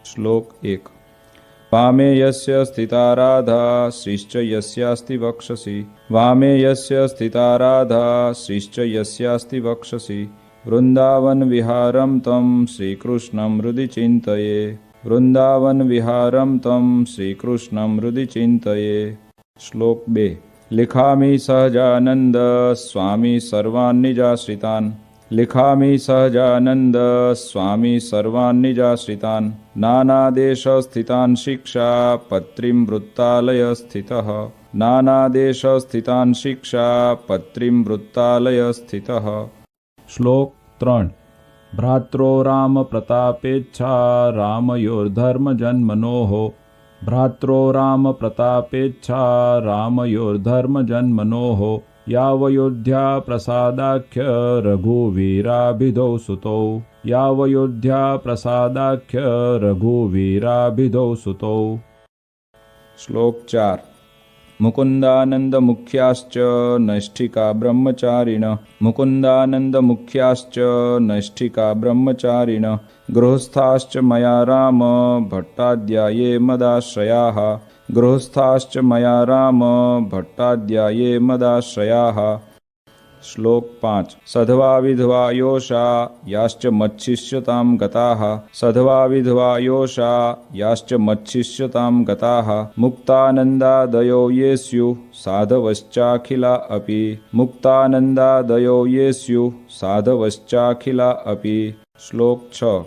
श्लोक 1। वामे यस्य स्थिता राधा श्रीश्च यस्यास्ति वक्षसि। वामे यस्य स्थिता राधा श्रीश्च यस्यास्ति वक्षसि। वृंदावन विहारं तं श्रीकृष्णं हृदि चिन्तये। वृंदावन विहारं तं श्रीकृष्णं हृदि चिन्तये। श्लोक 2। लिखामि सहजानंद स्वामी सर्वान् निजाश्रितान्। लिखामि सहजानंद स्वामी सर्वान् निजाश्रितान्। नानादेशस्थितान् शिक्षा पत्रीं वृत्तालय स्थितः। नानादेशस्थितान् शिक्षा पत्रीं वृत्तालय स्थितः। श्लोक 3। भ्रात्रो राम प्रतापेच्छा रामयोर्धर्म जन्मनोः। भ्रात्रो राम प्रतापेच्छा रामयोर्धर्म जन्मनोः। यावयोध्या प्रसादाख्य रघुवीराभिधौ सुतौ। यावयोध्या प्रसादाख्य रघुवीराभिधौ सुतौ। श्लोक 4। मुकुंदानंद मुख्याश्च नैष्ठिका ब्रह्मचारिण। मुकुंदानंद मुख्याश्च नैष्ठिका ब्रह्मचारिण। गृहस्थाश्च मया राम भट्टाध्याये मदाश्रयाः। गृहस्थाश्च मया राम भट्टाध्याये मदाश्रयाः। श्लोक 5। सधवा विधवा योषा याश्च मच्छिष्यतां गताः। सधवा विधवा योषा याश्च मच्छिष्यतां गताः। मुक्तानन्दादयो ये स्युः साधवश्चाखिला अपि। मुक्तानन्दादयो ये स्युः साधवश्चाखिला अपि। श्लोक 6।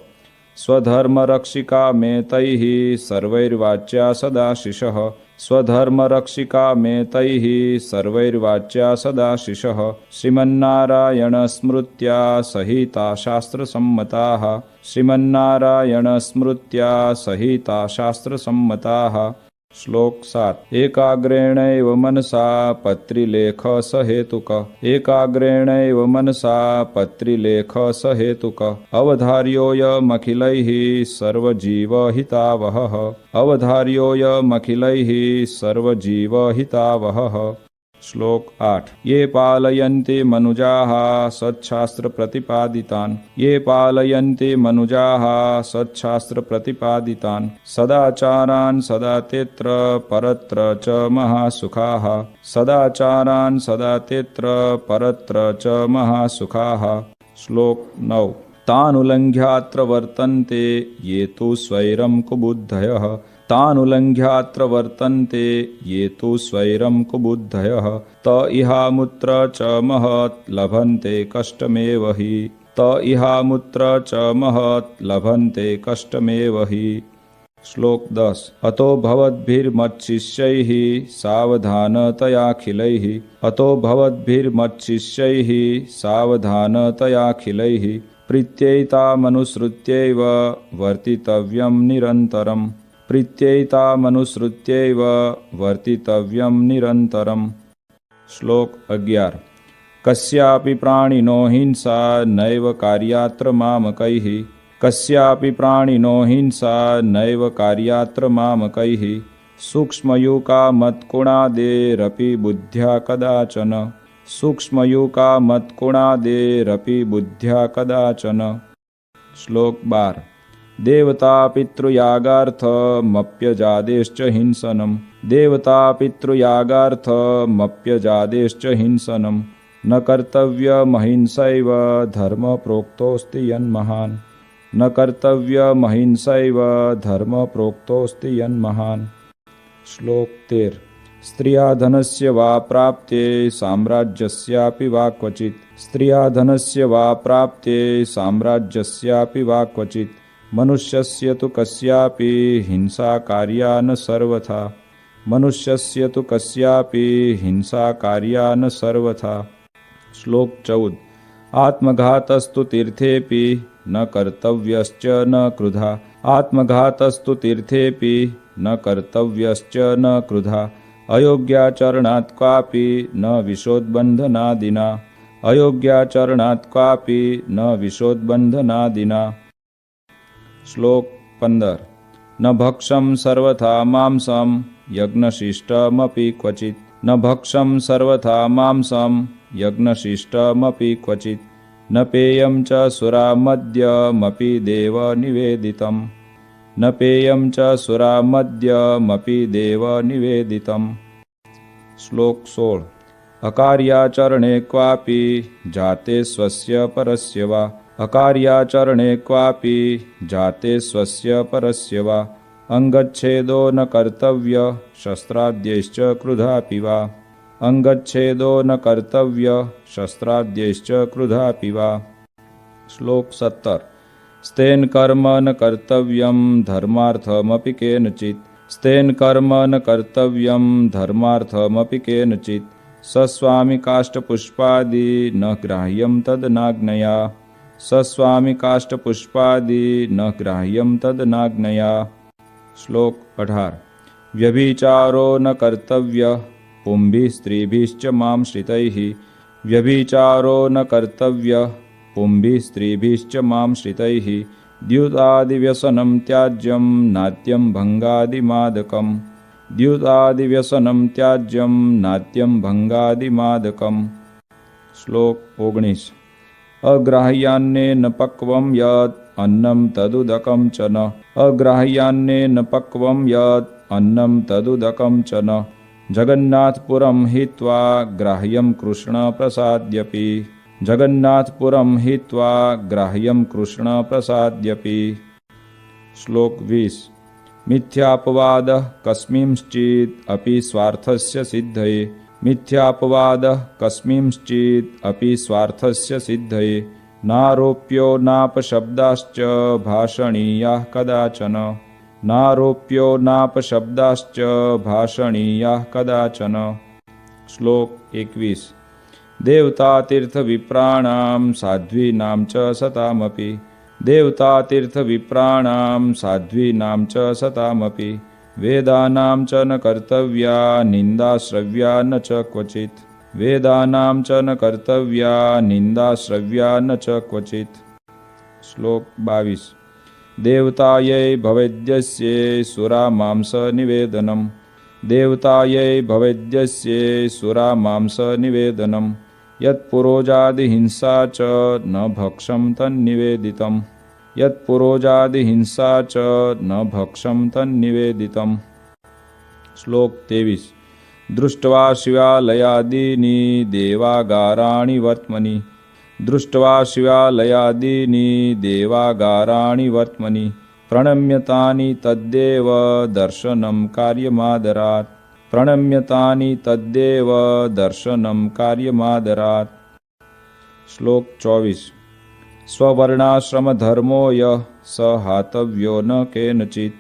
स्वधर्मरक्षिका मे तैः सर्वैर्वाच्या सदाशिषः। स्वधर्मरक्षिका मे तैः सर्वैर्वाच्या सदाशिषः। श्रीमन्नारायणस्मृत्या सहिता शास्त्रसम्मताः। श्रीमन्नारायणस्मृत्या सहिता शास्त्रसम्मताः। श्लोक 7। एकाग्रेणैव मनसा पत्रिलेख सहेतुक। एकाग्रेणैव मनसा पत्रिलेख सहेतुक। अवधार्योऽयमखिलैः सर्वजीवहितावहः। अवधार्योऽयमखिलैः सर्वजीवहितावहः। श्लोक 8। ये पालयन्ति मनुजाः सच्छास्त्र प्रतिपादितान्। ये पालयन्ति मनुजाः सच्छास्त्र प्रतिपादितान्। सदाचारान् सदा तेत्र परत्र च महासुखाः। सदाचारान् सदा तेत्र परत्र च महासुखाः। श्लोक 9। तानुलङ्घ्यात्र वर्तन्ते ये तु स्वैरं कुबुद्धयः। तानुलङ्घ्यात्र वर्तन्ते ये तु स्वैरं कुबुद्धयः। त इहामुत्र च महत् लभन्ते कष्टमेव हि। त इहामुत्र च महत् लभन्ते कष्टमेव हि। श्लोक 10। अतो भवद्भिर्मच्छिष्यैः सावधानतयाखिलैः। अतो भवद्भिर्मच्छिष्यैः सावधानतयाखिलैः। प्रीत्यैतामनुसृत्यैव वर्तितव्यं निरन्तरम्। प्रीत्यैतामनुसृत्यैव वर्तितव्यं निरन्तरम्। श्लोक 11। कस्यापि प्राणिनो हिंसा नैव कार्यात्र मामकैः। कस्यापि प्राणिनो हिंसा नैव कार्यात्र मामकैः। सूक्ष्मयूका मत्कुणादेरपि बुद्ध्या कदाचन। सूक्ष्मयूका मत्कुणादेरपि बुद्ध्या कदाचन। श्लोक 12। देवता पितृयागार्थमप्यजादेश्च हिंसनम्। देवता पितृयागार्थमप्यजादेश्च हिंसनम्। न कर्तव्यमहिंसैव धर्म प्रोक्तोऽस्ति यन्महान्। न कर्तव्यमहिंसैव धर्म प्रोक्तोऽस्ति यन्महान्। श्लोक 13। स्त्रिया धनस्य वा प्राप्ते साम्राज्यस्यापि वा क्वचित्। स्त्रिया धनस्य वा प्राप्ते साम्राज्यस्यापि वा क्वचित्। मनुष्यस्य तु कस्यापि हिंसा कार्या न सर्वथा। मनुष्यस्य तु कस्यापि हिंसा कार्या न सर्वथा। श्लोक 14। आत्मघातस्तु तीर्थेऽपि न कर्तव्यश्च न क्रुधा। आत्मघातस्तु तीर्थेऽपि न कर्तव्यश्च न क्रुधा। अयोग्याचरणात् क्वापि न विशोद्बन्धनादिना। अयोग्याचरणात् क्वापि न विशोद्बन्धनादिना। श्लोक 15। न भक्षं सर्वथा मांसं यज्ञशिष्टमपि क्वचित्। न भक्षं सर्वथा मांसं यज्ञशिष्टमपि क्वचित्। न पेयं च सुरामद्यमपि देव निवेदितम्। न पेयं च सुरामद्यमपि देवनिवेदितम्। श्लोक 16। अकार्याचरणे क्वापि जाते स्वस्य परस्य वा अकार्याचरणे क्वापि जाते स्वस्य परस्य वा अंगच्छेदो न कर्तव्य शस्त्राद्यैश्च क्रुधापि वा अंगच्छेदो न कर्तव्य शस्त्राद्यैश्च क्रुधापि वा। श्लोक 17। स्तेन कर्म न कर्तव्यं धर्मार्थमपि केनचित् स्तेन कर्म न कर्तव्यं धर्मार्थमपि केनचित् सस्वामि काष्ठपुष्पादि न ग्राह्यं तदनाज्ञया सस्वामि काष्ठपुष्पादि न ग्राह्यं तदनाज्ञया। श्लोक 18। व्यभिचारो न कर्तव्य पुंभिः स्त्रीभिश्च मां श्रितैः व्यभिचारो न कर्तव्य पुंभिः स्त्रीभिश्च मां श्रितैः द्युतादिव्यसनं त्याज्यं नात्यं भंगादिमादकम् द्युतादिव्यसनं त्याज्यं नात्यं भंगादिमादकम्। श्लोक 19। अग्राह्यान्नेन पक्वं यत् अन्नं तदुदकं च न अग्राह्यान्नेन पक्वं यत् अन्नं तदुदकं च न जगन्नाथपुरं हित्वा ग्राह्यं कृष्णप्रसाद्यपि जगन्नाथपुरं हित्वा ग्राह्यं कृष्णप्रसाद्यपि। श्लोक 20। मिथ्यापवादः कस्मिंश्चित् अपि स्वार्थस्य सिद्धये मिथ्यापवादः कस्मिंश्चित् अपि स्वार्थस्य सिद्धये नारोप्यो नापशब्दाश्च भाषणीयाः कदाचन नारोप्यो नापशब्दाश्च भाषणीयाः कदाचन। श्लोक 21। देवतातीर्थविप्राणां साध्वीनां च सतामपि देवतातीर्थविप्राणां साध्वीनां च सतामपि वेदानां च न कर्तव्या निन्दाश्रव्या न च क्वचित् वेदानां च न कर्तव्या निन्दाश्रव्या न च क्वचित्। श्लोक 22। देवतायै भवेद्यस्ये सुरामांसनिवेदनम् देवतायै भवेद्यस्ये सुरामांसनिवेदनम् यत्पुरोजादिहिंसा च न भक्षं तन्निवेदितम् यत्पुरोजादिहिंसा च न भक्षं तन्निवेदितम्। श्लोक 23। दृष्ट्वा शिवालयादीनि देवागाराणि वर्त्मनि दृष्ट्वा शिवालयादीनि देवागाराणि वर्त्मनि प्रणम्यतानि तद्देव दर्शनं कार्यमादरात् प्रणम्यतानि तद्देव दर्शनं कार्यमादरात्। श्लोक 24। स्ववर्णाश्रमधर्मो यः स हातव्यो न केनचित्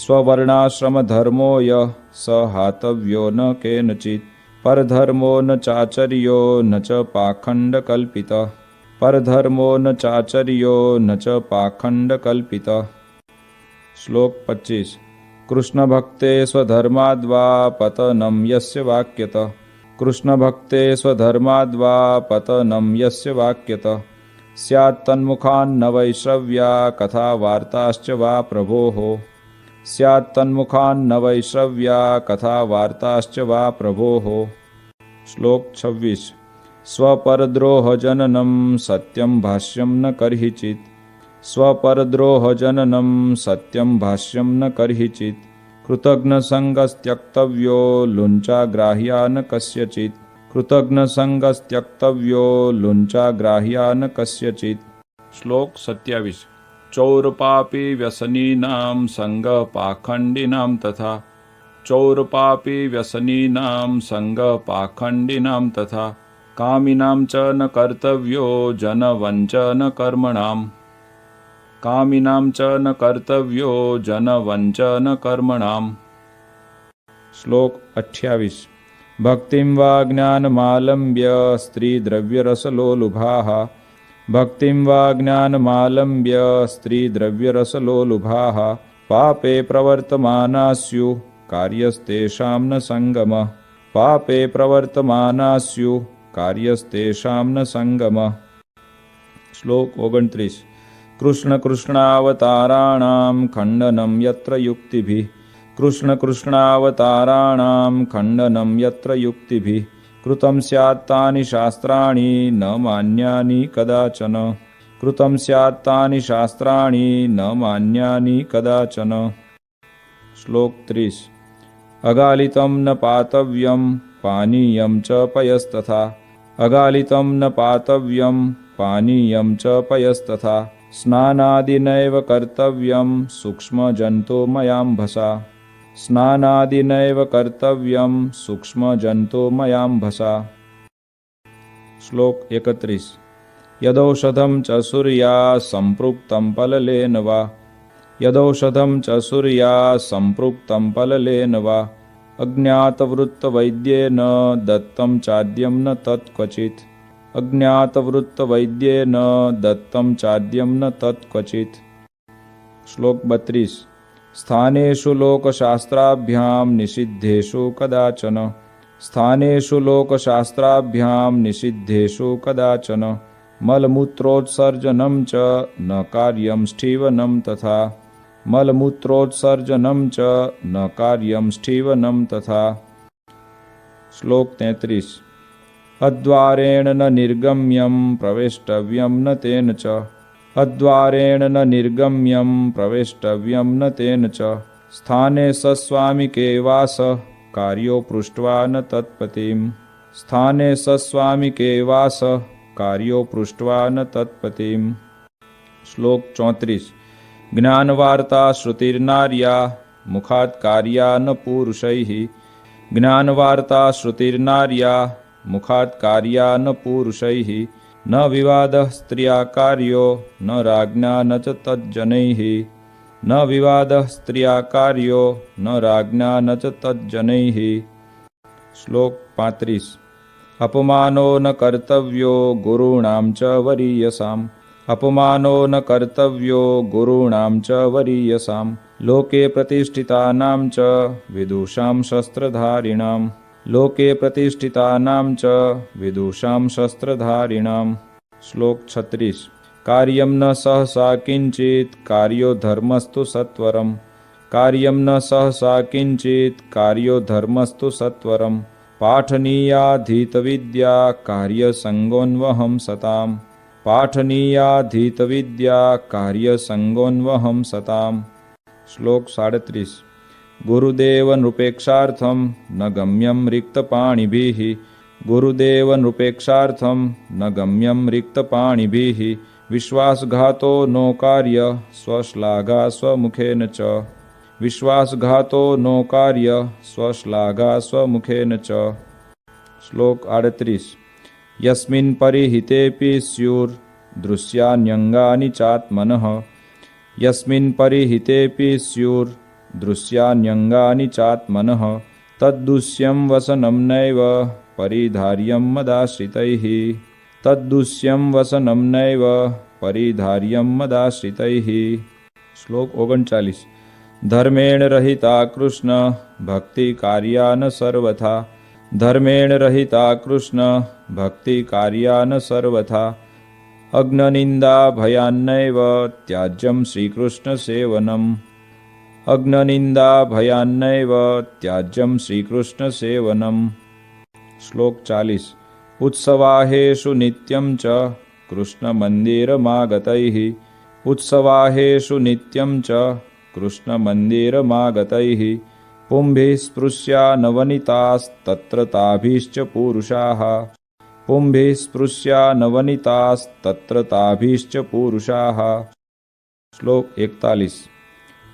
स्ववर्णाश्रमधर्मो यः स हातव्यो न केनचित् परधर्मो न चाचर्यो न च पाखण्डकल्पितः परधर्मो न चाचर्यो न च पाखण्डकल्पितः। श्लोक 25। कृष्णभक्ते स्वधर्माद्वा पतनं यस्य वाक्यतः कृष्णभक्ते स्वधर्माद्वा पतनं यस्य वाक्यतः स्यात् तन्मुखान्न वैश्रव्या कथा वार्ताश्च वा प्रभोः स्यात् तन्मुखान्न वैश्रव्या कथा वार्ताश्च वा प्रभोः। श्लोक 26। स्वपरद्रोहजननं सत्यं भाष्यं न कर्हिचित् स्वपरद्रोहजननं सत्यं भाष्यं न कर्हिचित् कृतघ्नसङ्गस्त्यक्तव्यो लुञ्चाग्राह्या न कस्यचित् कृतघ्नसङ्गस्त्यक्तव्यो लुञ्चाग्राह्या न कस्यचित्। श्लोक 27। चौरपापी व्यसनीनां संगपाखण्डिनां तथा चौरपापी व्यसनीनां संगपाखण्डिनां तथा कामिनां च न कर्तव्यो जनवञ्चन कर्मणाम् कामिनां च न कर्तव्यो जनवञ्चन कर्मणाम्। श्लोक 28। भक्तिं वा ज्ञानमालम्ब्य स्त्रीद्रव्यरसलोलुभाः भक्तिं वा ज्ञानमालम्ब्य स्त्रीद्रव्यरसलोलुभाः पापे प्रवर्तमाना स्युः कार्यस्तेषां न संगमः पापे प्रवर्तमाना स्युः कार्यस्तेषां न संगमः। श्लोक 29। कृष्ण कृष्णावताराणां खण्डनं यत्र युक्तिभिः कृष्ण कृष्णावताराणां खण्डनं यत्र युक्तिभिः कृतं स्यात् तानि शास्त्राणि न मान्यानि कदाचन कृतं स्यात् तानि शास्त्राणि न मान्यानि कदाचन। श्लोक 30। अगालितं न पातव्यं पानीयं च पयस्तथा। अगालितं न पातव्यं पानीयं च पयस्तथा। स्नानादिनैव कर्तव्यं सूक्ष्मजन्तुमयाम्भसा। स्नानादिनैव कर्तव्यं सूक्ष्मजन्तुमयाम्भसा। श्लोक 31। यदौषधं च सूर्या सम्पृक्तं पललेन वा। यदौषधं च सूर्या सम्पृक्तं पललेन वा। अज्ञातवृत्तवैद्येन दत्तं चाद्यं न तत्क्वचित्। अज्ञातवृत्तवैद्येन दत्तं चाद्यं न तत्क्वचित्। श्लोक 32। स्थानेषु लोकशास्त्राभ्यां निषिद्धेषु कदाचन। स्थानेषु लोकशास्त्राभ्यां निषिद्धेषु कदाचन। मलमूत्रोत्सर्जनं च न कार्यं स्ठीवनं तथा। मलमूत्रोत्सर्जनं च न कार्यं स्ठीवनं तथा। श्लोक 33। अद्वारेण न निर्गम्यं प्रवेष्टव्यं न तेन च। अद्वारेण न निर्गम्यं प्रवेष्टव्यं न तेन च। स्थाने सस्वामिके वास कार्यो पृष्ट्वा न तत्पतिम्। स्थाने सस्वामिके वास कार्यो पृष्ट्वा न तत्पतिम्। श्लोक 34। ज्ञानवार्ता श्रुतिर्नार्या मुखात् कार्या न पुरुषैः। ज्ञानवार्ता श्रुतिर्नार्या मुखात् कार्या न पुरुषैः। न विवादः स्त्रिया कार्यो न राज्ञा न च तज्जनैः। न विवादः स्त्रिया कार्यो न राज्ञा न च तज्जनैः। श्लोक 35। अपमानो न कर्तव्यो गुरूणां च वरीयसाम्। अपमानो न कर्तव्यो गुरूणां च वरीयसां। लोके प्रतिष्ठितानां च विदुषां शस्त्रधारिणां। लोके प्रतिष्ठितानां च विदुषां शस्त्रधारिणां। श्लोक 36। कार्यं न सहसा किंचित् कार्यो धर्मस्तु सत्वरम्। कार्यं न सहसा किंचित् कार्यो धर्मस्तु सत्वरम्। पाठनीयाधीतविद्या कार्यसङ्गोन्वहं सताम्। पाठनीयाधीतविद्या कार्यसङ्गोन्वहं सताम्। श्लोक 37। गुरुदेव नृपेक्षार्थं न गम्यं रिक्तपाणिभिः। गुरुदेव नृपेक्षार्थं न गम्यं रिक्तपाणिभिः। विश्वासघातो नो कार्य स्वश्लाघा स्वमुखेन च। विश्वासघातो नो कार्य स्वश्लाघा स्वमुखेन च। श्लोक 38। यस्मिन् परिहितेऽपि स्युर्दृश्यान्यङ्गानि चात्मनः। यस्मिन् परिहितेऽपि स्युर्दृश्यान्यङ्गानि चात्मनः। तद्दुष्यं वसनं नैव परिधार्यं मदाश्रितैः। तद्दुष्यं वसनं नैव परिधार्यं मदाश्रितैः। श्लोक 39। धर्मेण रहिता कृष्ण भक्ति कार्या न सर्वथा। धर्मेण रहिता कृष्ण भक्ति कार्या न सर्वथा। अग्ननिंदा भयान्नैव त्याज्यं श्रीकृष्ण सेवनम्। अग्ननिंदा भयान्नैव त्याज्यं श्रीकृष्ण सेवनम्। श्लोक 40। उत्सवाहेषु नित्यं च कृष्णमन्दिरमागतैः। उत्सवाहेषु नित्यं च कृष्णमन्दिरमागतैः। पुंभिः स्पृश्या नवनीतास्तत्र ताभिश्च पुरुषाः। पुंभिः स्पृश्या नवनीतास्तत्र ताभिश्च पुरुषाः। श्लोक 41।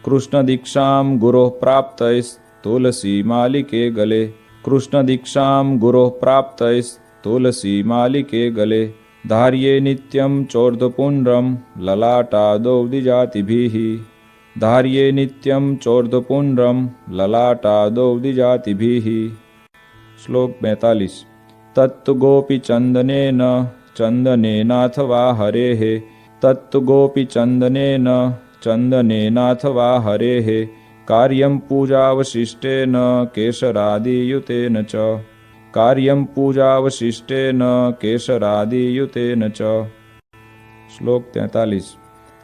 कृष्णदीक्षां गुरोः प्राप्तैस्तुलसी मालिके गले। कृष्णदीक्षां गुरोः प्राप्तैस्तुलसी मालिके गले। धार्ये नित्यं चोर्ध्वपुण्ड्रं ललाटादौ द्विजातिभिः। धार्ये नित्यं चोर्ध्वपुण्ड्रं ललाटादौ द्विजातिभिः। श्लोक 42। तत्तु गोपीचन्दनेन चन्दनेनाथवा हरेः। तत्तु गोपीचन्दनेन चन्दनेनाथवा हरेः। कार्यं पूजावशिष्टेन केशरादियुतेन च। कार्यं पूजावशिष्टेन केशरादियुतेन च। श्लोक 43।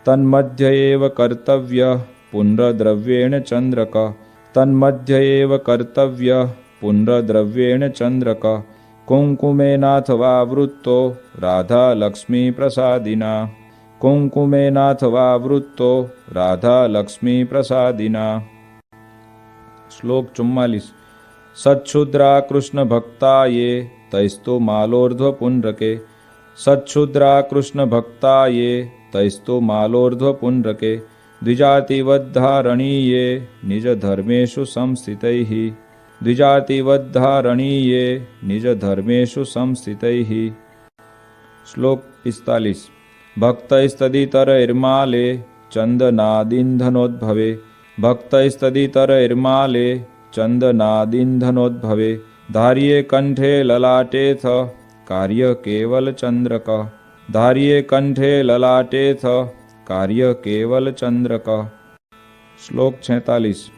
तन्मध्य एव कर्तव्यः पुण्ड्रद्रव्येण चन्द्रक। तन्मध्य एव कर्तव्यः पुण्ड्रद्रव्येण चन्द्रक। कुङ्कुमेनाथवा वृत्तो राधा लक्ष्मी प्रसादिना। कुङ्कुमेनाथवा वृत्तो राधा लक्ष्मी प्रसादिना। श्लोक 44। सच्छुद्रा कृष्ण भक्ता ये तैस्तु मालोर्ध्व पुण्ड्रके। सच्छुद्रा कृष्ण भक्ता ये तैस्तु मालोर्ध्व पुण्ड्रके। द्विजातिवद्धारणीये निज धर्मेषु संस्थितैः। द्विजातिवद्धारणीये निज धर्मेषु संस्थितैः। श्लोक 45। भक्तैस्तदितरैर्माले चन्दनादिन्धनोद्भवे। भक्तैस्तदितरैर्माले चन्दनादिन्धनोद्भवे। धार्ये कंठे ललाटेथ कार्य केवल चंद्रक। धार्ये कंठे ललाटेथ कार्य केवल चंद्रक। श्लोक 46।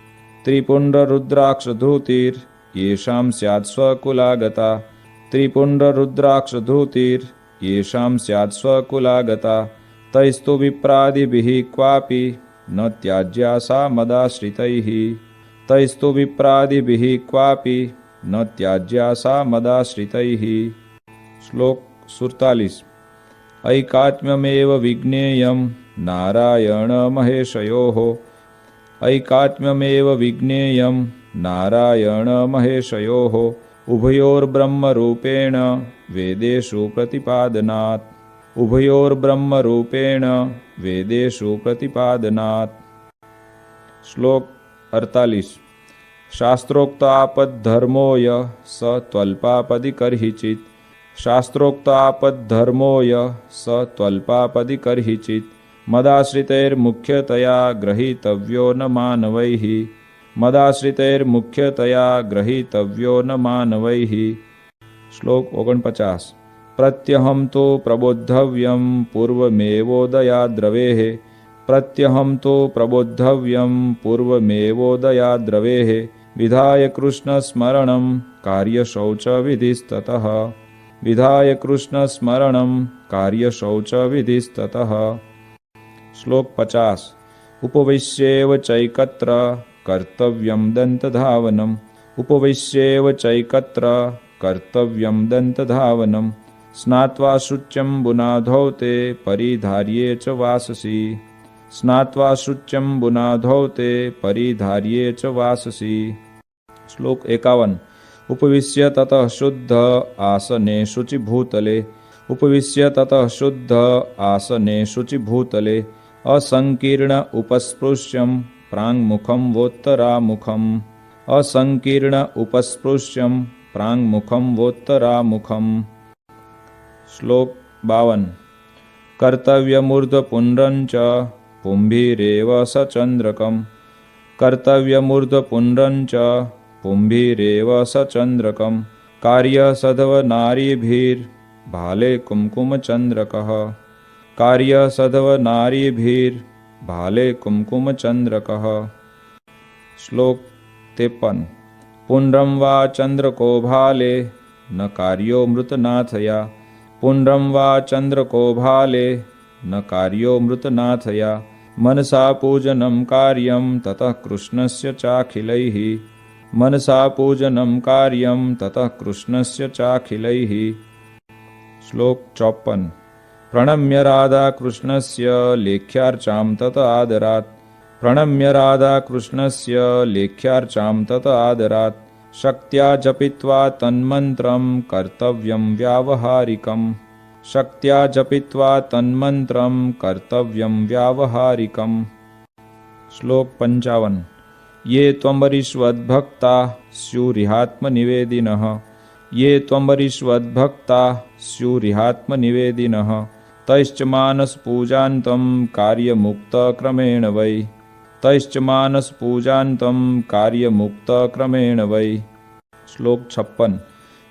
त्रिपुंड्र रुद्राक्ष धृतिर येषां स्यात् स्वकुलागता। त्रिपुंड्र रुद्राक्ष धृतिर येषां स्यात् स्वकुलागता। तैस्तु विप्रादिभिः क्वापि न त्याज्या सा मदाश्रितैः। तैस्तु विप्रादिभिः क्वापि न त्याज्या सा मदाश्रितैः। श्लोक 47। ऐकात्म्यमेव विज्ञेयं नारायण महेशयोः। ऐकात्म्यमेव विज्ञेयं नारायण महेशयोः। उभयोर्ब्रह्मरूपेण वेदेषु प्रतिपादनात्। उभयोर्ब्रह्मरूपेण वेदेषु प्रतिपादनात्। श्लोक 48। शास्त्रोक्तापद्धर्मो यः स त्वल्पापदि कर्हिचित्। शास्त्रोक्तापद्धर्मो यः स त्वल्पापदि कर्हिचित्। मदाश्रितैर्मुख्यतया ग्रहीतव्यो न मानवैः। मदाश्रितैर्मुख्यतया ग्रहीतव्यो न मानवैः। श्लोक 49। प्रत्यहं तो प्रबोद्धव्यं पूर्वमेवोदयाद्रवेः। प्रत्यहं तो प्रबोद्धव्यं पूर्वमेवोदयाद्रवेः। विधाय कृष्णस्मरणं कार्यशौचविधिस्ततः। विधाय कृष्णस्मरणं कार्यशौचविधिस्ततः। श्लोक 50। उपविश्येव चैकत्र कर्तव्यं दन्तधावनम्। उपविश्येव चैकत्र कर्तव्यं दन्तधावनम्। स्नात्वा शुच्यम्बुनाधौ ते परिधार्ये च वाससि। स्नात्वा शुच्यम्बुनाधौ ते परिधार्ये च वाससि। श्लोक 51। उपविश्य ततः शुद्ध आसने शुचिभूतले। उपविश्य ततः शुद्ध आसने शुचिभूतले। असंकीर्ण उपस्पृश्यं प्राङ्मुखं वोत्तरामुखम्। असंकीर्ण उपस्पृश्यं प्राङ्मुखं वोत्तरामुखम्। श्लोक 52। कर्तव्यमूर्ध्वपुण्ड्रं च पुंभिरेव सचन्द्रकम्। कर्तव्यमूर्ध्वपुण्ड्रं च पुंभिरेव सचन्द्रकम्। कार्यसधवनारीभिर्भाले कुङ्कुमचन्द्रकः। कार्यसधवनारीभिर्भाले कुङ्कुमचन्द्रकः। श्लोक 53। पुण्ड्रं वा चन्द्रको भाले न कार्यो मृतनाथया। पुण्ड्रं वा चन्द्रको भाले न कार्यो मृतनाथया। मनसा पूजनं कार्यं ततः कृष्णस्य चाखिलैः। मनसा पूजनं कार्यं ततः कृष्णस्य चाखिलैः। श्लोक 54। प्रणम्य राधा कृष्णस्य लेख्यार्चां तत आदरात्। प्रणम्य राधा कृष्णस्य लेख्यार्चां तत आदरात्। शक्त्या जपित्वा तन्मन्त्रं कर्तव्यं व्यावहारिकम्। शक्त्या जपित्वा तन्मन्त्रं कर्तव्यं व्यावहारिकम्। श्लोक 55। ये त्वम्बरीष्वद्भक्ता स्युरिहात्मनिवेदिनः। ये त्वम्बरीष्वद्भक्ता स्युरिहात्मनिवेदिनः। तैश्च मानसपूजान्तं कार्यमुक्तक्रमेण वै। तैश्च मानसपूजान्तं कार्यमुक्तक्रमेण वै। श्लोक 56।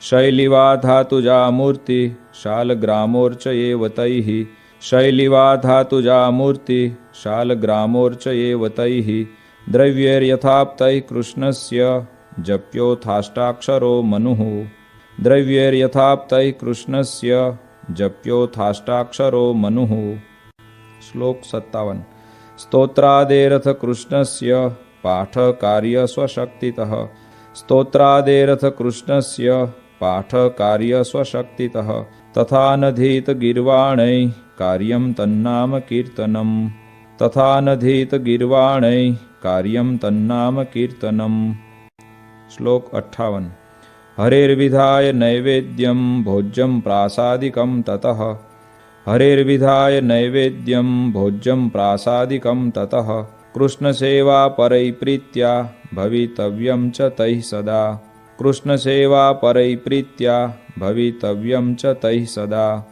शैलिवा धातुजा मूर्ति शालग्रामोर्चयेव तैः। शैलिवा धातुजा मूर्ति शालग्रामोर्चयेव तैः। द्रव्यैर्यथाप्तैः कृष्णस्य जप्योथाष्टाक्षरो मनुः। द्रव्यैर्यथाप्तैः कृष्णस्य जप्योथाष्टाक्षरो मनुः। श्लोक 57। स्तोत्रादेरथ कृष्णस्य पाठकार्य स्वशक्तितः। स्तोत्रादेरथ कृष्णस्य पाठकार्य स्वशक्तितः। तथा नधीत गिर्वाणैः कार्यं तन्नाम कीर्तनम् तथा नधीत गीर्वाणैः कार्यं तन्नाम कीर्तनम्। श्लोक 58। हरेर्विधाय नैवेद्यं भोज्यं प्रासादिकं ततः हरेर्विधाय नैवेद्यं भोज्यं प्रासादिकं ततः कृष्णसेवा परैप्रीत्या भवितव्यं च तैः सदा कृष्णसेवा परैप्रीत्या भवितव्यं च तैः सदा।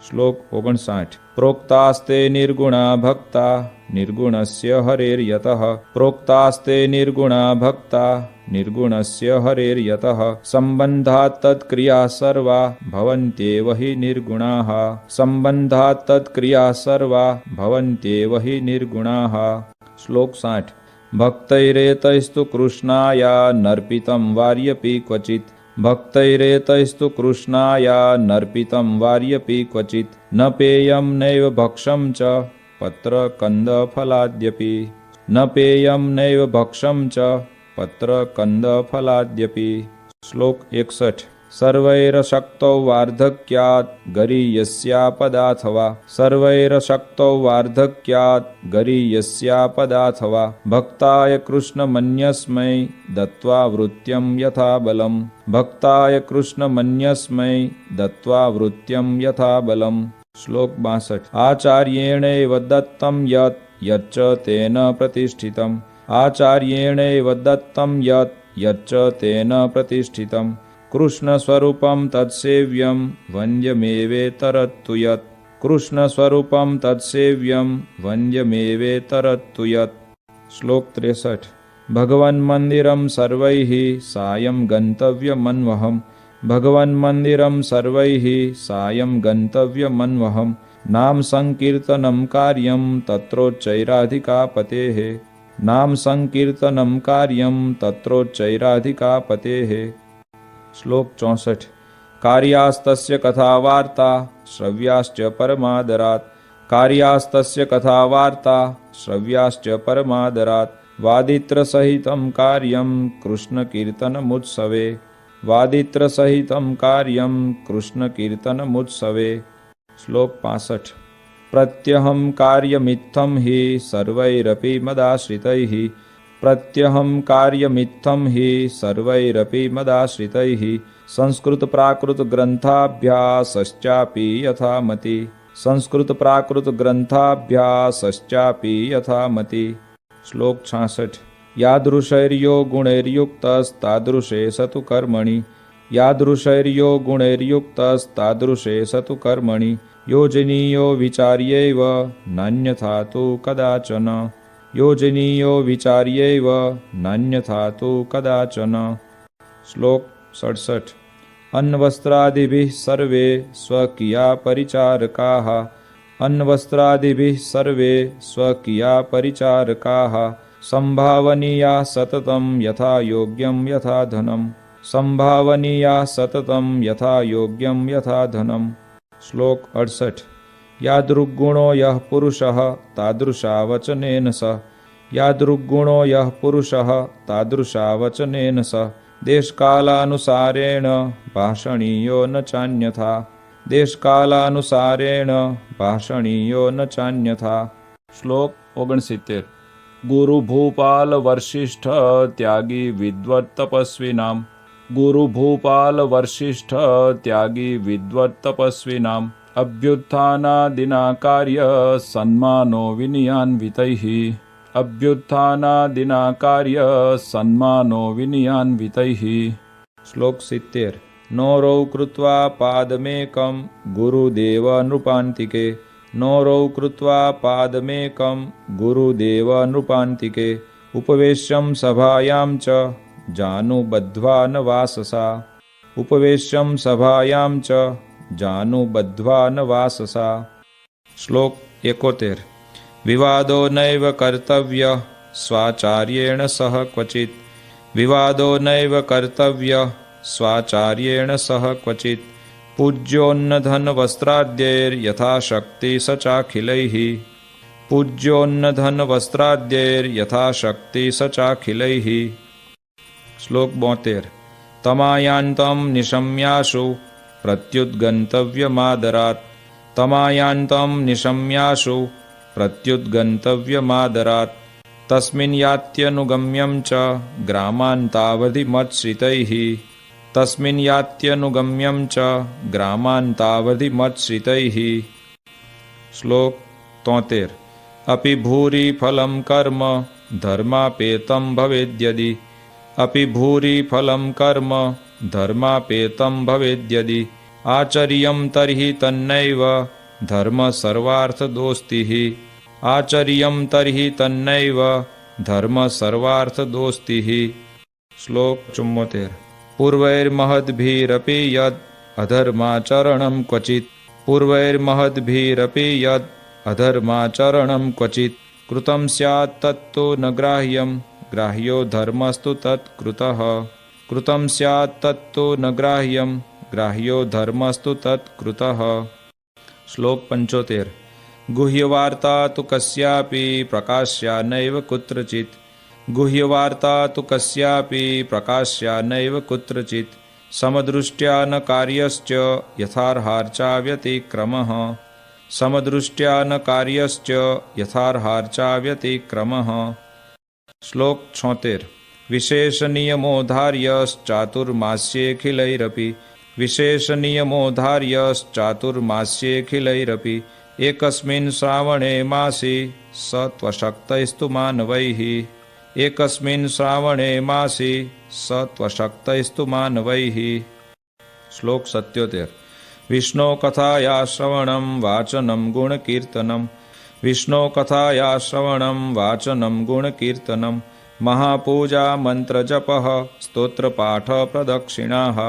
श्लोक 59। प्रोक्तास्ते निर्गुणा भक्ता निर्गुणस्य हरेर्यतः प्रोक्तास्ते निर्गुणा भक्ता निर्गुणस्य हरेर्यतः सम्बन्धात् तत्क्रियाः सर्वा भवन्त्येव हि निर्गुणाः सम्बन्धात् तत्क्रियाः सर्वा भवन्त्येव हि निर्गुणाः। श्लोक 60। भक्तैरेतैस्तु कृष्णाया नर्पितं वार्यपि क्वचित् भक्तैरेतैस्तु कृष्णाया नर्पितं वार्यपि क्वचित् न पेयं नैव भक्षं च पत्रकन्दफलाद्यपि न पेयं नैव भक्षं च पत्रकन्दफलाद्यपि। श्लोक 61। सर्वैरशक्तौ वार्धक्यात् गरीयस्यापदाथवा सर्वैरशक्तौ वार्धक्यात् गरीयस्यापदाथवा भक्ताय कृष्णमन्यस्मै दत्त्वा वृत्यं यथा बलम् भक्ताय कृष्णमन्यस्मै दत्त्वा वृत्यं यथा बलम्। श्लोक 62। आचार्येणैव दत्तं यत् यच्च तेन प्रतिष्ठितम् आचार्येणैव दत्तं यत् यच्च तेन प्रतिष्ठितम् कृष्णस्वरूपं तत्सेव्यं वन्द्यमेवेतरत्तु यत् कृष्णस्वरूपं तत्सेव्यं वन्द्यमेवेतरत्तु यत्। श्लोक 63। भगवन्मन्दिरं सर्वैः सायं गन्तव्यमन्वहम् भगवन्मन्दिरं सर्वैः सायं गन्तव्यमन्वहम् नाम संकीर्तनं कार्यं तत्रोच्चैराधिकापतेः नाम संकीर्तनं कार्यं तत्रोच्चैराधिकापतेः। श्लोक 64। कार्यास्तस्य कथावार्ता श्रव्याश्च परमादरात् कार्यास्तस्य कथावार्ता श्रव्याश्च परमादरात् वादित्रसहितं कार्यं कृष्णकीर्तनमुत्सवे वादित्रसहितं कार्यं कृष्णकीर्तनमुत्सवे। श्लोक 65। प्रत्यहं कार्यमित्थं हि सर्वैरपि मदाश्रितैः प्रत्यहं कार्यमित्थं हि सर्वैरपि मदाश्रितैः संस्कृतप्राकृतग्रन्थाभ्यासश्चापि यथामति संस्कृतप्राकृतग्रन्थाभ्यासश्चापि यथामति। श्लोक 66। यादृशैर्यो गुणैर्युक्तस्तादृशे स तु कर्मणि यादृशैर्यो गुणैर्युक्तस्तादृशे स तु कर्मणि योजनीयो विचार्यैव नान्यथा तु कदाचन योजनीयो विचार्यैव नान्यथा तु कदाचन। श्लोक 67। अन्नवस्त्रादिभिः सर्वे स्वकीया परिचारकाः अन्नवस्त्रादिभिः सर्वे स्वकीया परिचारकाः संभावनीया सततं यथा योग्यं यथा धनं संभावनीया सततं यथा योग्यं यथा धनं। श्लोक 68। यादृग्गुणो यः पुरुषः तादृशा वचनेन स यादृग्गुणो यः पुरुषः तादृशा वचनेन स देशकालानुसारेण भाषणीयो न चान्यथा देशकालानुसारेण भाषणीयो न चान्यथा। श्लोक 69। गुरुभूपाल वशिष्ठ त्यागी विद्वत् तपस्विनाम् गुरुभूपाल वशिष्ठ त्यागी विद्वत् तपस्विनाम् अभ्युत्थानादिना कार्य सन्मानो विनयान्वितैः अभ्युत्थानादिना कार्य सन्मानो विनयान्वितैः। श्लोक 70। नोरौ कृत्वा पादमेकं गुरुदेव नृपान्तिके नोरौ कृत्वा पादमेकं गुरुदेव नृपान्तिके उपवेश्यं सभायां च जानुबद्ध्वा न वाससा उपवेश्यं सभायां च जानुबद्ध्वा न वाससा। श्लोक 71। विवादो नैव कर्तव्यः स्वाचार्येण सह क्वचित् विवादो नैव कर्तव्यः स्वाचार्येण सह क्वचित् पूज्योन्नधनवस्त्राद्यैर्यथाशक्ति स चाखिलैः पूज्योन्नधनवस्त्राद्यैर्यथाशक्ति स चाखिलैः। श्लोक 72। तमायान्तं निशम्याशु प्रत्युद्गन्तव्यमादरात् तमायान्तं निशम्याशु प्रत्युद्गन्तव्यमादरात् तस्मिन् यात्यनुगम्यं च ग्रामान्तावधिमत्श्रितैः तस्मिन् यात्यनुगम्यं च ग्रामान्तावधिमत्श्रितैः। श्लोक 73। अपि भूरि फलं कर्म धर्मापेतं भवेद्यदि अपि भूरि फलं कर्म धर्मापेतं भवेद्यदि आचर्यं तर्हि तन्नैव धर्म सर्वार्थदोस्तिः आचर्यं तर्हि तन्नैव धर्म सर्वार्थदोस्तिः। श्लोक 74। पूर्वैर्महद्भिरपि यद् अधर्माचरणं क्वचित् पूर्वैर्महद्भिरपि यद् अधर्माचरणं क्वचित् कृतं स्यात् तत्तु न ग्राह्यं ग्राह्यो धर्मस्तु तत्कृतः कृतं स्यात् तत्तु न ग्राह्यं ग्राह्यो धर्मस्तु तत्कृतः। श्लोक 75। गुह्यवार्ता तु कस्यापि प्रकाश्या नैव कुत्रचित् गुह्यवार्ता तु कस्यापि प्रकाश्या नैव कुत्रचित् समदृष्ट्या न कार्यश्च यथार्हार्चा व्यतिक्रमः समदृष्ट्या न कार्यश्च यथार्हार्चा व्यतिक्रमः। श्लोक 76। विशेषनियमोधार्यश्चातुर्मास्येऽखिलैरपि विशेषनियमोधार्यश्चातुर्मास्येऽखिलैरपि एकस्मिन् श्रावणे मासि स त्वशक्तैस्तु मानवैः एकस्मिन् श्रावणे मासि स त्वशक्तैस्तु मानवैः। श्लोक 77। विष्णो कथाया श्रवणं वाचनं गुणकीर्तनं विष्णो कथाया श्रवणं वाचनं गुणकीर्तनं महापूजा मंत्रजपः स्तोत्रपाठ प्रदक्षिणाः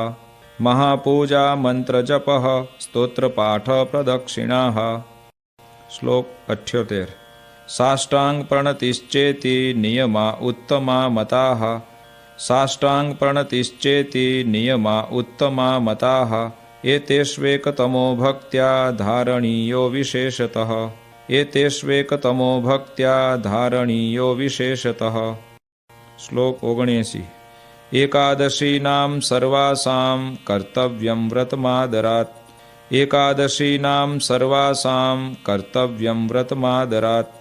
महापूजा मंत्रजपः स्तोत्रपाठ प्रदक्षिणाः। श्लोक 78। साष्टांग प्रणतिश्चेति नियमा उत्तमा मताः साष्टांग प्रणतिश्चेति नियमा उत्तमा मताः एतेष्वेकतमो भक्त्या धारणीयो विशेषतः एतेष्वेकतमो भक्त्या धारणीयो विशेषतः। श्लोक 79। एकादशीनां सर्वासां कर्तव्यं व्रतमादरात् एकादशीनां सर्वासां कर्तव्यं व्रतमादरात्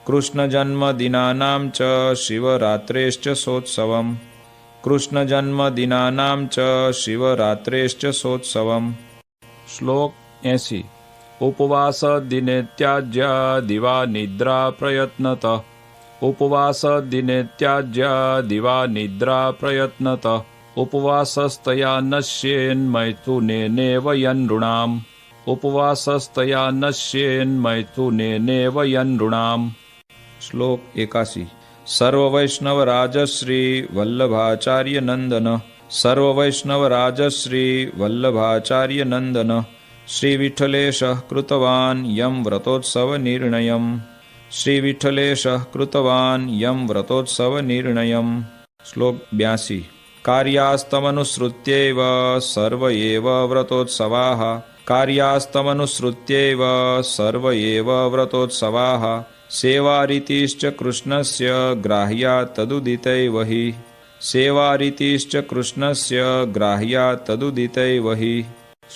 कृष्णजन्मदिनानां च शिवरात्रेश्च सोत्सवम् कृष्णजन्मदिनानां च शिवरात्रेश्च सोत्सवम्। श्लोक 80। उपवास दिने त्याज्या दिवा निद्रा प्रयत्नतः उपवास दिने त्याज्या दिवा निद्रा प्रयत्नतः उपवासस्तया नश्येन्मैथुनेनेव यनृणाम् उपवासस्तया नश्येन्मैथुनेनेव यनृणाम्। श्लोक 81। सर्ववैष्णवराजश्री वल्लभाचार्य नंदन सर्ववैष्णवराजश्री वल्लभाचार्य नंदन श्रीविठ्ठलेशः कृतवान् यं व्रतोत्सवनिर्णयम् श्रीविठ्ठलेशः कृतवान् यं व्रतोत्सवनिर्णयम्। श्लोक 82। कार्यास्तमनुसृत्यैव सर्व एव व्रतोत्सवाः कार्यास्तमनुसृत्यैव सर्व एव व्रतोत्सवाः सेवारीतिश्च कृष्णस्य ग्राह्या तदुदितैव हि सेवारीतिश्च कृष्णस्य ग्राह्या तदुदितैव हि।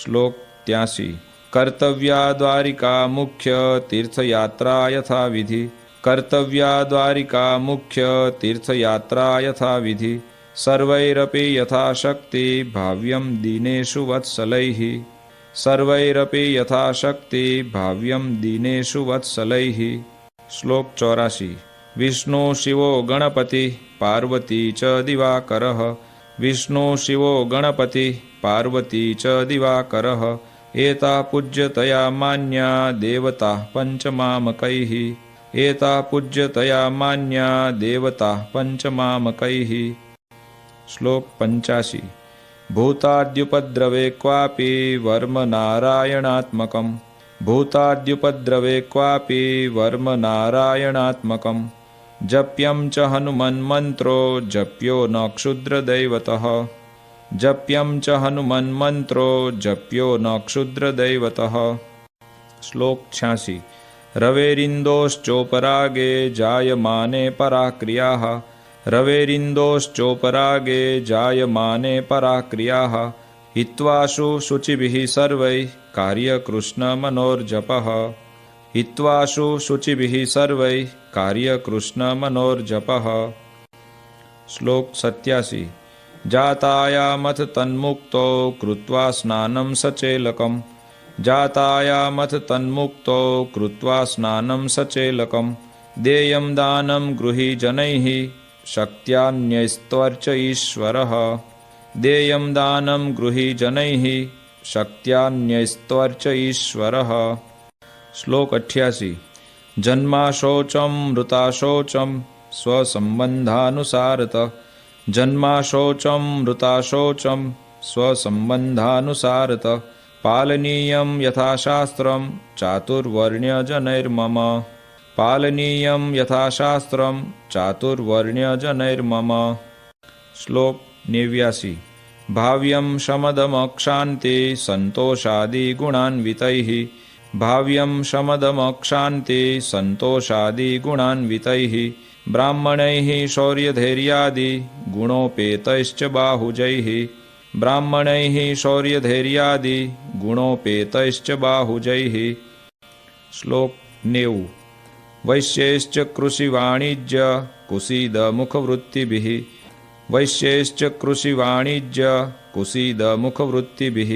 श्लोक 83। कर्तव्या द्वारिका मुख्य तीर्थयात्रा यथा विधि कर्तव्या द्वारिका मुख्य तीर्थयात्रा यथा विधि सर्वैरपि यथाशक्ति भाव्यं दीनेषु वत्सलैः सर्वैरपि यथाशक्ति भाव्यं दीनेषु वत्सलैः। श्लोक 84। विष्णु शिवो गणपति पार्वती च दिवाकरः विष्णु शिवो गणपति पार्वती च दिवाकरः एता पूज्यतया मान्या देवता पंचमामकैः एता पूज्यतया मान्या देवता पंचमामकैः। श्लोक 85। भूताद्युपद्रवे क्वापि वर्म नारायणात्मकम् भूताद्युपद्रवे क्वापि वर्म नारायणात्मकम् जप्यं च हनुमन्मन्त्रो जप्यो न क्षुद्रदैवतः जप्यं च हनुमन्मन्त्रो जप्यो न क्षुद्रदैवतः। श्लोक 86। रवेरिन्दोश्चोपरागे जायमाने पराक्रियाः रवेरिन्दोश्चोपरागे जायमाने पराक्रियाः हित्वाशु शुचिभिः सर्वैः कार्यकृष्णमनोर्जपः हित्वाशु शुचिभिः सर्वैः कार्यकृष्णमनोर्जपः। श्लोक 87। जातायामथ तन्मुक्तो कृत्वा स्नानं सचेलकम् जातायामथ तन्मुक्तो कृत्वा स्नानं सचेलकम् देयं दानं गृही जनैः शक्त्यान्यस्त्वर्च ईश्वरः देयं दानं गृही जनैः शक्त्यान्यस्त्वर्च ईश्वरः। श्लोक 88। जन्माशोचं मृताशोचं स्वसंबंधानुसारतः जन्माशोचं मृताशोचं स्वसंबंधानुसारतः पालनीयं यथाशास्त्रं चातुर्वर्ण्यजनैर्मम पालनीयं यथाशास्त्रं चातुर्वर्ण्यजनैर्मम। श्लोक 89। भाव्यं शमदमक्षान्ते सन्तोषादिगुणान्वितैः भाव्यं शमदमक्षान्ते सन्तोषादिगुणान्वितैः ब्राह्मणैः शौर्यधैर्यादि गुणोपेतैश्च बाहुजैः ब्राह्मणैः शौर्यधैर्यादि गुणोपेतैश्च बाहुजैः। श्लोक 90। वैश्यैश्च कृषिवाणिज्य कुसीदमुखवृत्तिभिः वैश्यैश्च कृषिवाणिज्य कुसीदमुखवृत्तिभिः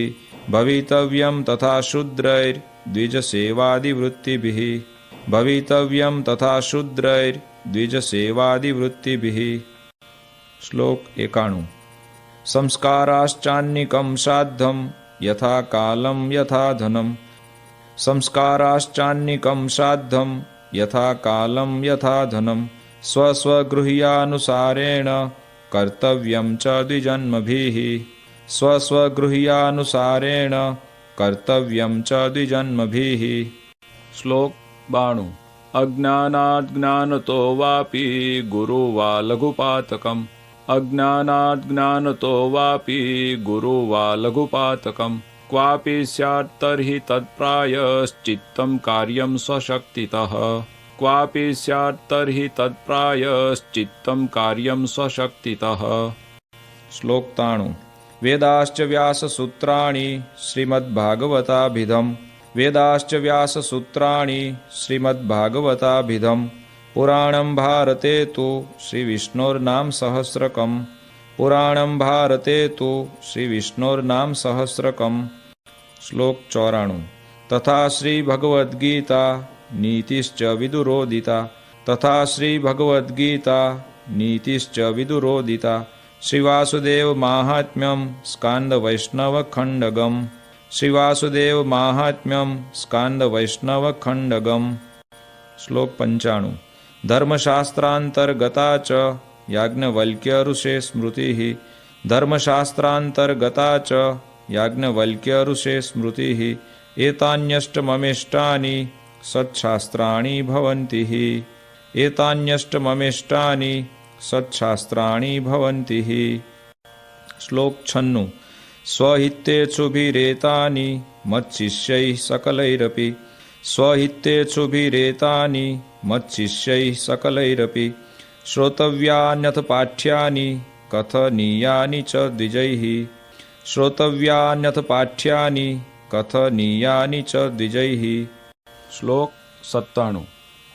भवितव्यं तथा शूद्रैर्द्विजसेवादिवृत्तिभिः भवितव्यं तथा शूद्रैर्द्विजसेवादिवृत्तिभिः। श्लोक 91। संस्काराश्चान्निकं साद्धं यथा कालं यथा धनं संस्काराश्चान्निकं साद्धं यथा कालं यथा धनं स्वस्वगृह्यानुसारेण कर्तव्यं च द्विजन्मभिः स्वस्वगृह्यानुसारेण कर्तव्यं च द्विजन्मभिः। श्लोक 92। अज्ञानात् ज्ञानतो वापि गुरु वा लघुपातकम् अज्ञानात् ज्ञानतो वापि गुरु वा लघुपातकम् क्वापि स्यात् तर्हि तत्प्रायश्चित्तं कार्यं स्वशक्तितः क्वापि स्यात् तर्हि तत्प्रायश्चित्तं कार्यं स्वशक्तितः। श्लोक 93। वेदाश्च व्याससूत्राणि श्रीमद्भागवताभिधम् वेदाश्च व्याससूत्राणि श्रीमद्भागवताभिधम् पुराणं भारते तु श्रीविष्णोर्नाम सहस्रकम् पुराणं भारते तु श्रीविष्णोर्नाम सहस्रकम्। श्लोक 94। तथा श्रीभगवद्गीता नीतिश्च विदुरोदिता तथा श्रीभगवद्गीता नीतिश्च विदुरोदिता श्रीवासुदेव माहात्म्यं स्कान्दवैष्णवखण्डगम् श्रीवासुदेव माहात्म्यं स्कान्दवैष्णवखण्डगम्। श्लोक 95। धर्मशास्त्रान्तर्गता च याज्ञवल्क्य स्मृतिः धर्मशास्त्रान्तर्गता च याज्ञवल्क्य स्मृतिः एतान्यष्टममिष्टानि सत्शास्त्राणि भवन्ति एतान्यष्टममिष्टानि सत्शास्त्राणि भवन्ति। श्लोक 96। स्वहितेच्छुभिरेतानि मच्शिष्यैः सकलैरपि स्वहितेच्छुभिरेतानि मच्शिष्यैः सकलैरपि श्रोतव्यान्यथ पाठ्यानि कथनीयानि च द्विजैः श्रोतव्यान्यथ पाठ्यानि कथनीयानि च द्विजैः। श्लोक 97।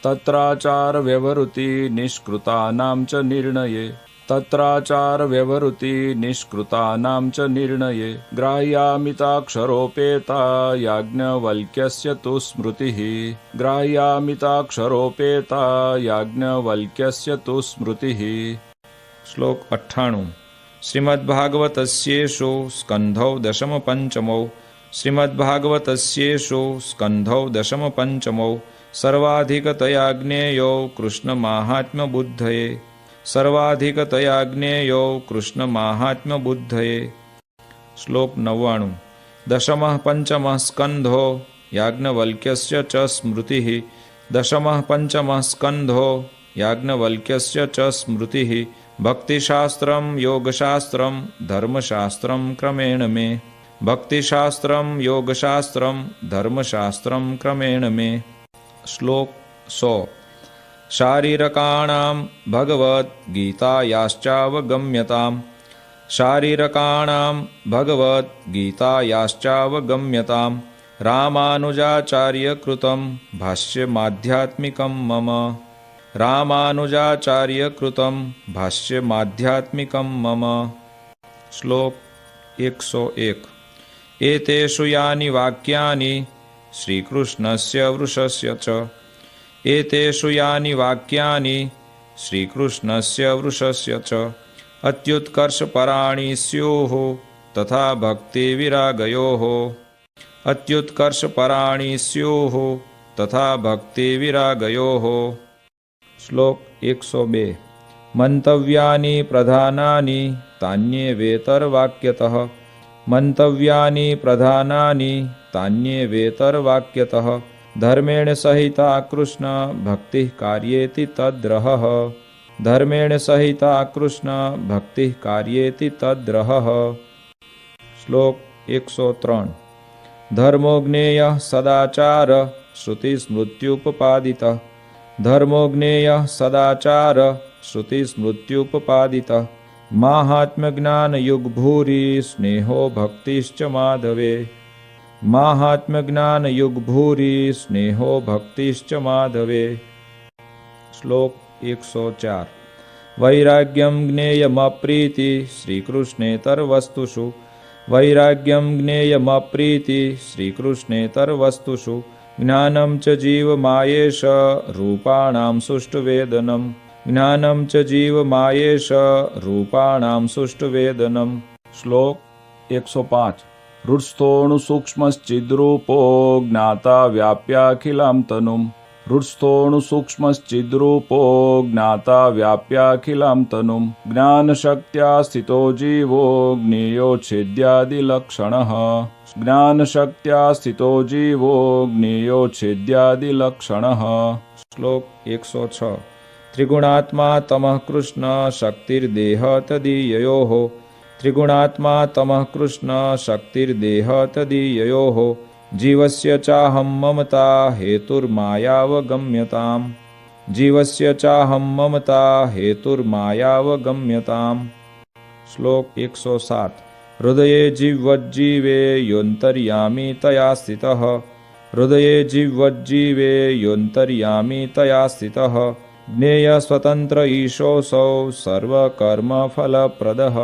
तत्राचार व्यवहृति निष्कृतानां च निर्णये तत्राचार व्यवहृति निष्कृतानां च निर्णये ग्राह्यामिताक्षरोपेता याज्ञवल्क्यस्य तु स्मृतिः ग्राह्यामिताक्षरोपेता याज्ञवल्क्यस्य तु स्मृतिः। श्लोक 98। श्रीमद्भागवतस्येषु स्कन्धौ दशमपञ्चमौ श्रीमद्भागवतस्येषु स्कन्धौ दशमपञ्चमौ सर्वाधिकतया ज्ञेयो कृष्णमाहात्म्यबुद्धये सर्वाधिकतया ज्ञेयो कृष्णमाहात्म्यबुद्धये। श्लोक 99। दशमः पंचमः स्कन्धो याज्ञवल्क्यस्य च स्मृतिः दशमः पंचमः स्कन्धो याज्ञवल्क्यस्य च स्मृतिः भक्तिशास्त्रं योगशास्त्रं धर्मशास्त्रं क्रमेण मे भक्तिशास्त्रं योगशास्त्रं धर्मशास्त्रं क्रमेण मे। श्लोक 100। शारीरकाणां भगवद्गीतायाश्चावगम्यताम् शारीरकाणां भगवद्गीतायाश्चावगम्यतां रामानुजाचार्यकृतं भाष्यमाध्यात्मिकं मम रामानुजाचार्यकृतं भाष्यमाध्यात्मिकं मम। श्लोक 101। एतेषु यानि वाक्यानि श्रीकृष्णस्य वृषस्य च एतेषु यानि वाक्यानि श्रीकृष्णस्य वृषस्य च अत्युत्कर्षपराणि स्युः तथा भक्तिविरागयोः अत्युत्कर्षपराणि स्युः तथा भक्तिविरागयोः। श्लोक 102। मंतव्यानि प्रधानानि तान्येवेतरवाक्यतः मंतव्यानि प्रधानानि तान्येवेतरवाक्यतः धर्मेण सहिता कृष्ण भक्तिः कार्येति तद्रहः धर्मेण सहिता कृष्ण भक्तिः कार्येति तद्रहः। श्लोक 103। धर्मो ज्ञेयः सदाचार श्रुतिस्मृत्युपपादितः धर्मो ज्ञेयः सदाचार श्रुतिस्मृत्युपपादितः माहात्म्यज्ञानयुग्भूरि स्नेहो भक्तिश्च माधवे माहात्म्यज्ञानयुग्भूरि स्नेहो भक्तिश्च माधवे। श्लोक 104। वैराग्यं ज्ञेयमप्रीति श्रीकृष्णेतरवस्तुषु वैराग्यं ज्ञेयमप्रीति श्रीकृष्णेतरवस्तुषु ज्ञानं च जीवमायेष रूपाणां सुष्ठुवेदनम् ज्ञानं च जीवमायेष रूपाणां सुष्ठुवेदनम्। श्लोक 105। हृत्स्थोणुसूक्ष्मश्चिद्रूपो ज्ञाता व्याप्याखिलां तनुम् हृत्स्थोणुसूक्ष्मश्चिद्रूपो ज्ञाता व्याप्याखिलां तनुम् ज्ञानशक्त्या स्थितो जीवो ज्ञेयोच्छेद्यादिलक्षणः ज्ञानशक्त्या स्थितो जीवो ज्ञेयोच्छेद्यादिलक्षणः। श्लोक 106। त्रिगुणात्मा तमः कृष्ण शक्तिर्देह तदीययोः त्रिगुणात्मा तमः कृष्ण शक्तिर्देह तदीययोः जीवस्य चाहं ममता हेतुर्मायावगम्यताम् जीवस्य चाहं ममता हेतुर्मायावगम्यताम्। श्लोक 107। हृदये जिह्वज्जीवे योऽन्तर्यामी तया स्थितः हृदये जिह्वज्जीवे योऽन्तर्यामी तया स्थितः ज्ञेय स्वतंत्र ईशोऽसौ सर्वकर्मफलप्रदः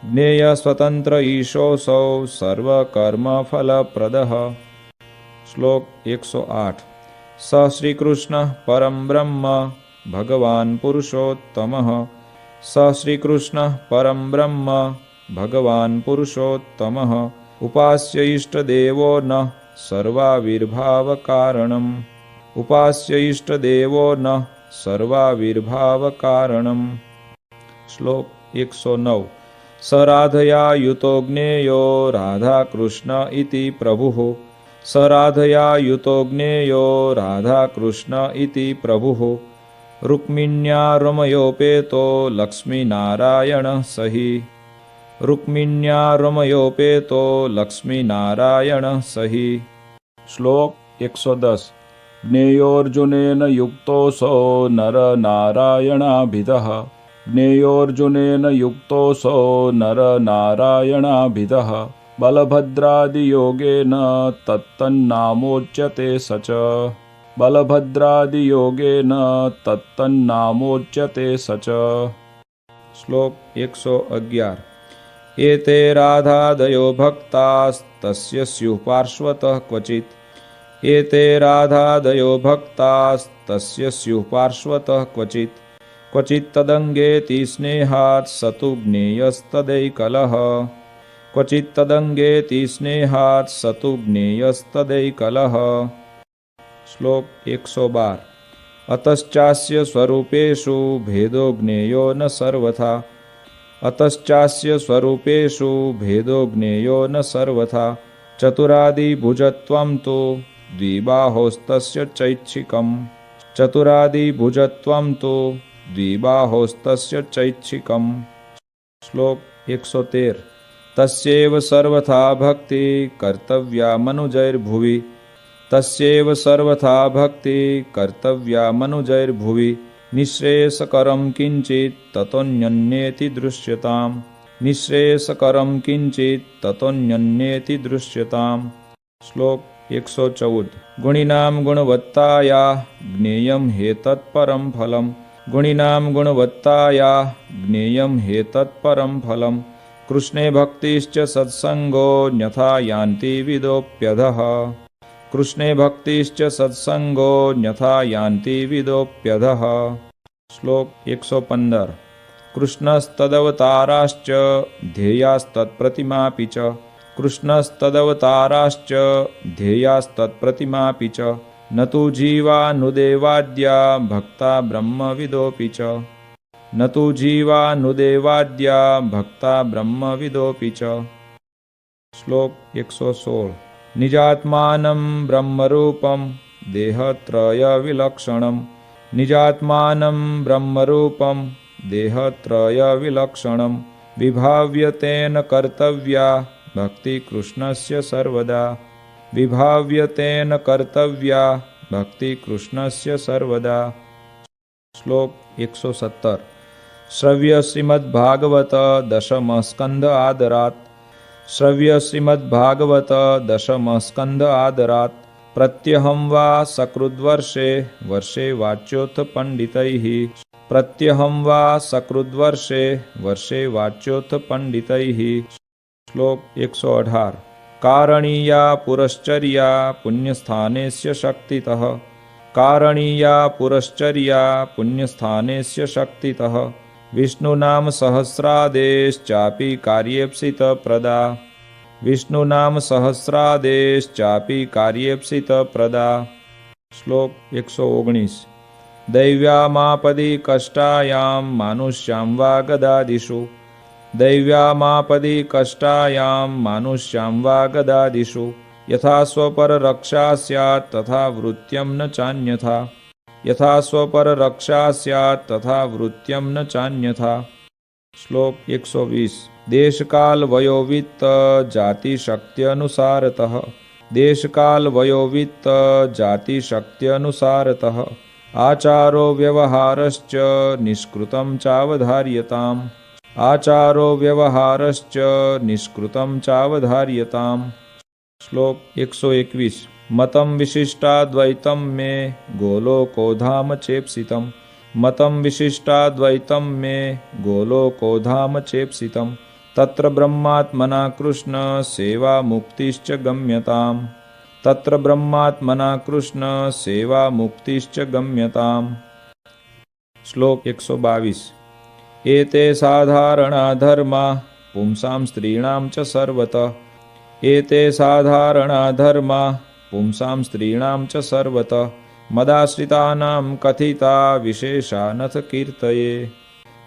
ज्ञेय स्वतंत्र ईशोऽसौ सर्वकर्मफलप्रदः। श्लोक 108। स श्रीकृष्णः परं ब्रह्म भगवान् पुरुषोत्तमः स श्रीकृष्णः परं ब्रह्म भगवान् पुरुषोत्तमः उपास्य इष्टदेवो नः सर्वाविर्भावकारणम् उपास्य इष्टदेवो नः सर्वाविर्भावकारणम्। श्लोक 109। स राधया युतो ज्ञेयो राधाकृष्ण इति प्रभुः स राधया युतो ज्ञेयो राधाकृष्ण इति प्रभुः रुक्मिण्या रमयोपेतो लक्ष्मीनारायणः सहि रुक्मिण्या रमयोपेतो लक्ष्मीनारायणः सहि। श्लोक 110। ज्ञेयोऽर्जुनेन युक्तोऽसौ नरनारायणाभिधः ज्ञेयोऽर्जुनेन युक्तोऽसौ नरनारायणाभिधः बलभद्रादियोगेन तत्तन्नामोच्यते स च बलभद्रादियोगेन तत्तन्नामोच्यते स च। श्लोक 111। एते राधादयो भक्तास्तस्य स्युः पार्श्वतः क्वचित् एते राधादयो भक्तास्तस्य स्युः पार्श्वतः क्वचित् क्वचित् तदङ्गेति स्नेहात् स तु ज्ञेयस्तदैकलः क्वचित् तदङ्गेति स्नेहात् स तु ज्ञेयस्तदैकलः। श्लोक 112। अतश्चास्य स्वरूपेषु भेदो ज्ञेयो न सर्वथा अतश्चास्य स्वरूपेषु भेदो ज्ञेयो न सर्वथा चतुरादिभुजत्वं तु द्विबाहोस्तस्य चैच्छिकम् चतुरादिभुजत्वं तु द्विबाहोस्तस्य चैच्छिकम्। श्लोक 113। तस्यैव सर्वथा भक्ति कर्तव्या मनुजैर्भुवि तस्यैव सर्वथा भक्ति कर्तव्या मनुजैर्भुवि निःश्रेयसकरं किञ्चित् ततोऽन्यन्येति दृश्यताम् નિઃશ્રેયસકરમ કિંચિત તતોન્યન્યેતિ દૃશ્યતામ. શ્લોક 114. ગુણીનામ ગુણવત્તાયા જ્ઞેયમ હેતત પરમ ફલમ. ગુણીનામ ગુણવત્તાયા જ્ઞેયમ હેતત પરમ ફલમ. કૃષ્ણે ભક્તિશ્ચ સત્સંગો ન્યથા યાન્તિ વિદોપ્યધઃ. કૃષ્ણે ભક્તિશ્ચ સત્સંગો ન્યથા યાન્તિ વિદોપ્યધઃ. શ્લોક 115. કૃષ્ણસ્તદવતારાશ્ચ ધ્યેયાસ્તત્પ્રતિમાપી ચ. કૃષ્ણસ્તદવતારાશ્ચ ધ્યેયાસ્તત્પ્રતિમાપી ચ. ન તુ જીવાનુદેવાદ્યા ભક્તા બ્રહ્મવિદોપી ચ. ન તુ જીવાનુદેવાદ્યા ભક્તા બ્રહ્મવિદોપી ચ. શ્લોક 116. નિજાત્માનં બ્રહ્મરૂપં દેહત્રય વિલક્ષણમ. નિજાત્માનં બ્રહ્મરૂપં દેહત્રય વિલક્ષણમ. વિભાવ્ય તેન કર્તવ્યા ભક્તિ કૃષ્ણસ્ય સર્વદા. વિભાવ્ય તેન કર્તવ્યા ભક્તિ કૃષ્ણસ્ય સર્વદા. શ્લોક 117. શ્રવ્ય શ્રીમદ્ભાગવત દશમ સ્કંદ આદરાત. શ્રવ્ય શ્રીમદ્ભાગવત દશમ સ્કંદ આદરાત. પ્રત્યહં વા સકૃદ્વર્ષે વર્ષે વાચ્યોથ પંડિતૈઃ. પ્રત્યહં વા સકૃદ્વર્ષે વર્ષે વાચ્યોથ પંડિતૈઃ. શ્લોક 118. કારણીયા પુરશ્ચર્યા પુણ્યસ્થાનેસ્ય શક્તિતઃ. કારણીયા પુરશ્ચર્યા પુણ્યસ્થાનેસ્ય શક્તિતઃ. વિષ્ણુનામ સહસ્રાદેશ્ચાપી કાર્યેપ્સિત પ્રદા. વિષ્ણુનામ સહસ્રાદેશ્ચાપી કાર્યેપ્સિત પ્રદા. શ્લોક 119. દૈવ્યામાપદી કષ્ટાયામ માનુષ્યામ વા ગદાદિષુ. દૈવ્યામાપદી કષ્ટાયામ માનુષ્યામ વા ગદાદિષુ. યથા સ્વપર રક્ષા સ્યાત્ તથા વૃત્યમ ન ચાન્યથા. યથા સ્વપર રક્ષા સ્યાત્ તથા વૃત્યમ ન ચાન્યથા. શ્લોક 120. દેશકાલ વયોવિત્ત જાતિ શક્ત્યનુસારતઃ. દેશકાલ વયોવિત્ત જાતિ શક્ત્યનુસારતઃ. આચારો વ્યવહારશ્ચ નિષ્કૃતં ચાવધાર્યતામ. આચારો વ્યવહારશ્ચ નિષ્કૃતં ચાવધાર્યતામ. શ્લોક 121. મતં વિશિષ્ટાદ્વૈતં મે ગોલોકોધામ ચેપ્સિતમ. મતં વિશિષ્ટાદ્વૈતં મે ગોલોકોધામ ચેપ્સિતમ. તત્ર બ્રહ્માત્મના કૃષ્ણ સેવા મુક્તિશ્ચ ગમ્યતામ. તત્ર બ્રહ્માત્મના કૃષ્ણ સેવા મુક્તિશ્ચ ગમ્યતામ. શ્લોક 122. એતે સાધારણા ધર્મા પુંસાં સ્ત્રીણાં ચ સર્વતઃ. એતે સાધારણા ધર્મા પુંસાં સ્ત્રીણાં ચ સર્વતઃ. મદાશ્રિતાનાં કથિતા વિશેષા નથ કીર્તયે.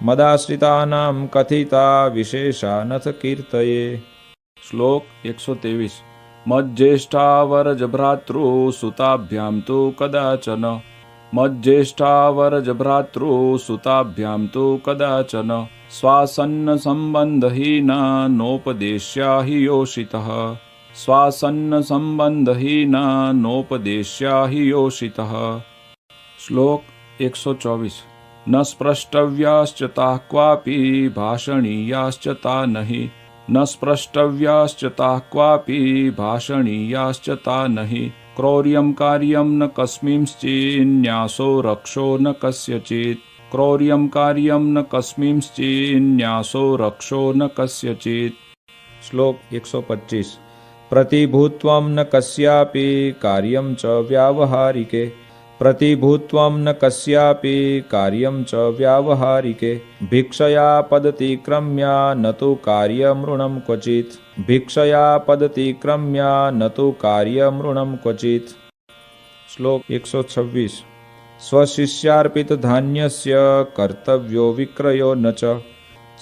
મદાશ્રિતાનાં કથિતા વિશેષા નથ કીર્તયે. શ્લોક 123. મજ્જેષ્ઠાવરજભ્રાતૃ સુતાભ્યામ તુ કદાચન. મજ્જેષ્ઠાવરજભ્રાતૃ સુતાભ્યામ તુ કદાચન. સ્વાસન્ન સંબંધહીના નોપદેશ્યા હિ યોષિતઃ. સ્વાસન્ન સંબંધહીના નોપદેશ્યા હિ યોષિતઃ. શ્લોક 124. ન સ્પૃષ્ટવ્યાશ્ચ તાઃ ક્વાપી ભાષણીયાશ્ચ તા નહિ. ન સ્પૃષ્ટવ્યાશ્ચ તાઃ ક્વાપી ભાષણીયાશ્ચ તા નહિ. ક્રૌર્યં કાર્યં ન કસ્મિંશ્ચિન્યાસો રક્ષો ન કસ્યચિત. ક્રૌર્યં કાર્યં ન કસ્મિંશ્ચિન્યાસો રક્ષો ન કસ્યચિત. શ્લોક 125. પ્રતિભૂત્વં ન કસ્યાપી કાર્યં ચ વ્યાવહારિકે. પ્રતિભૂત્વં ન કસ્યાપી કાર્યં ચ વ્યાવહારિકે. ભિક્ષયા પદતિક્રમ્યા ન તુ કાર્યમૃણં ક્વચિત. ભિક્ષયા પદતિક્રમ્યા ન તુ કાર્યમૃણં ક્વચિત. શ્લોક 126. સ્વશિષ્યાર્પિત ધાન્યસ્ય કર્તવ્યો વિક્રયો ન ચ.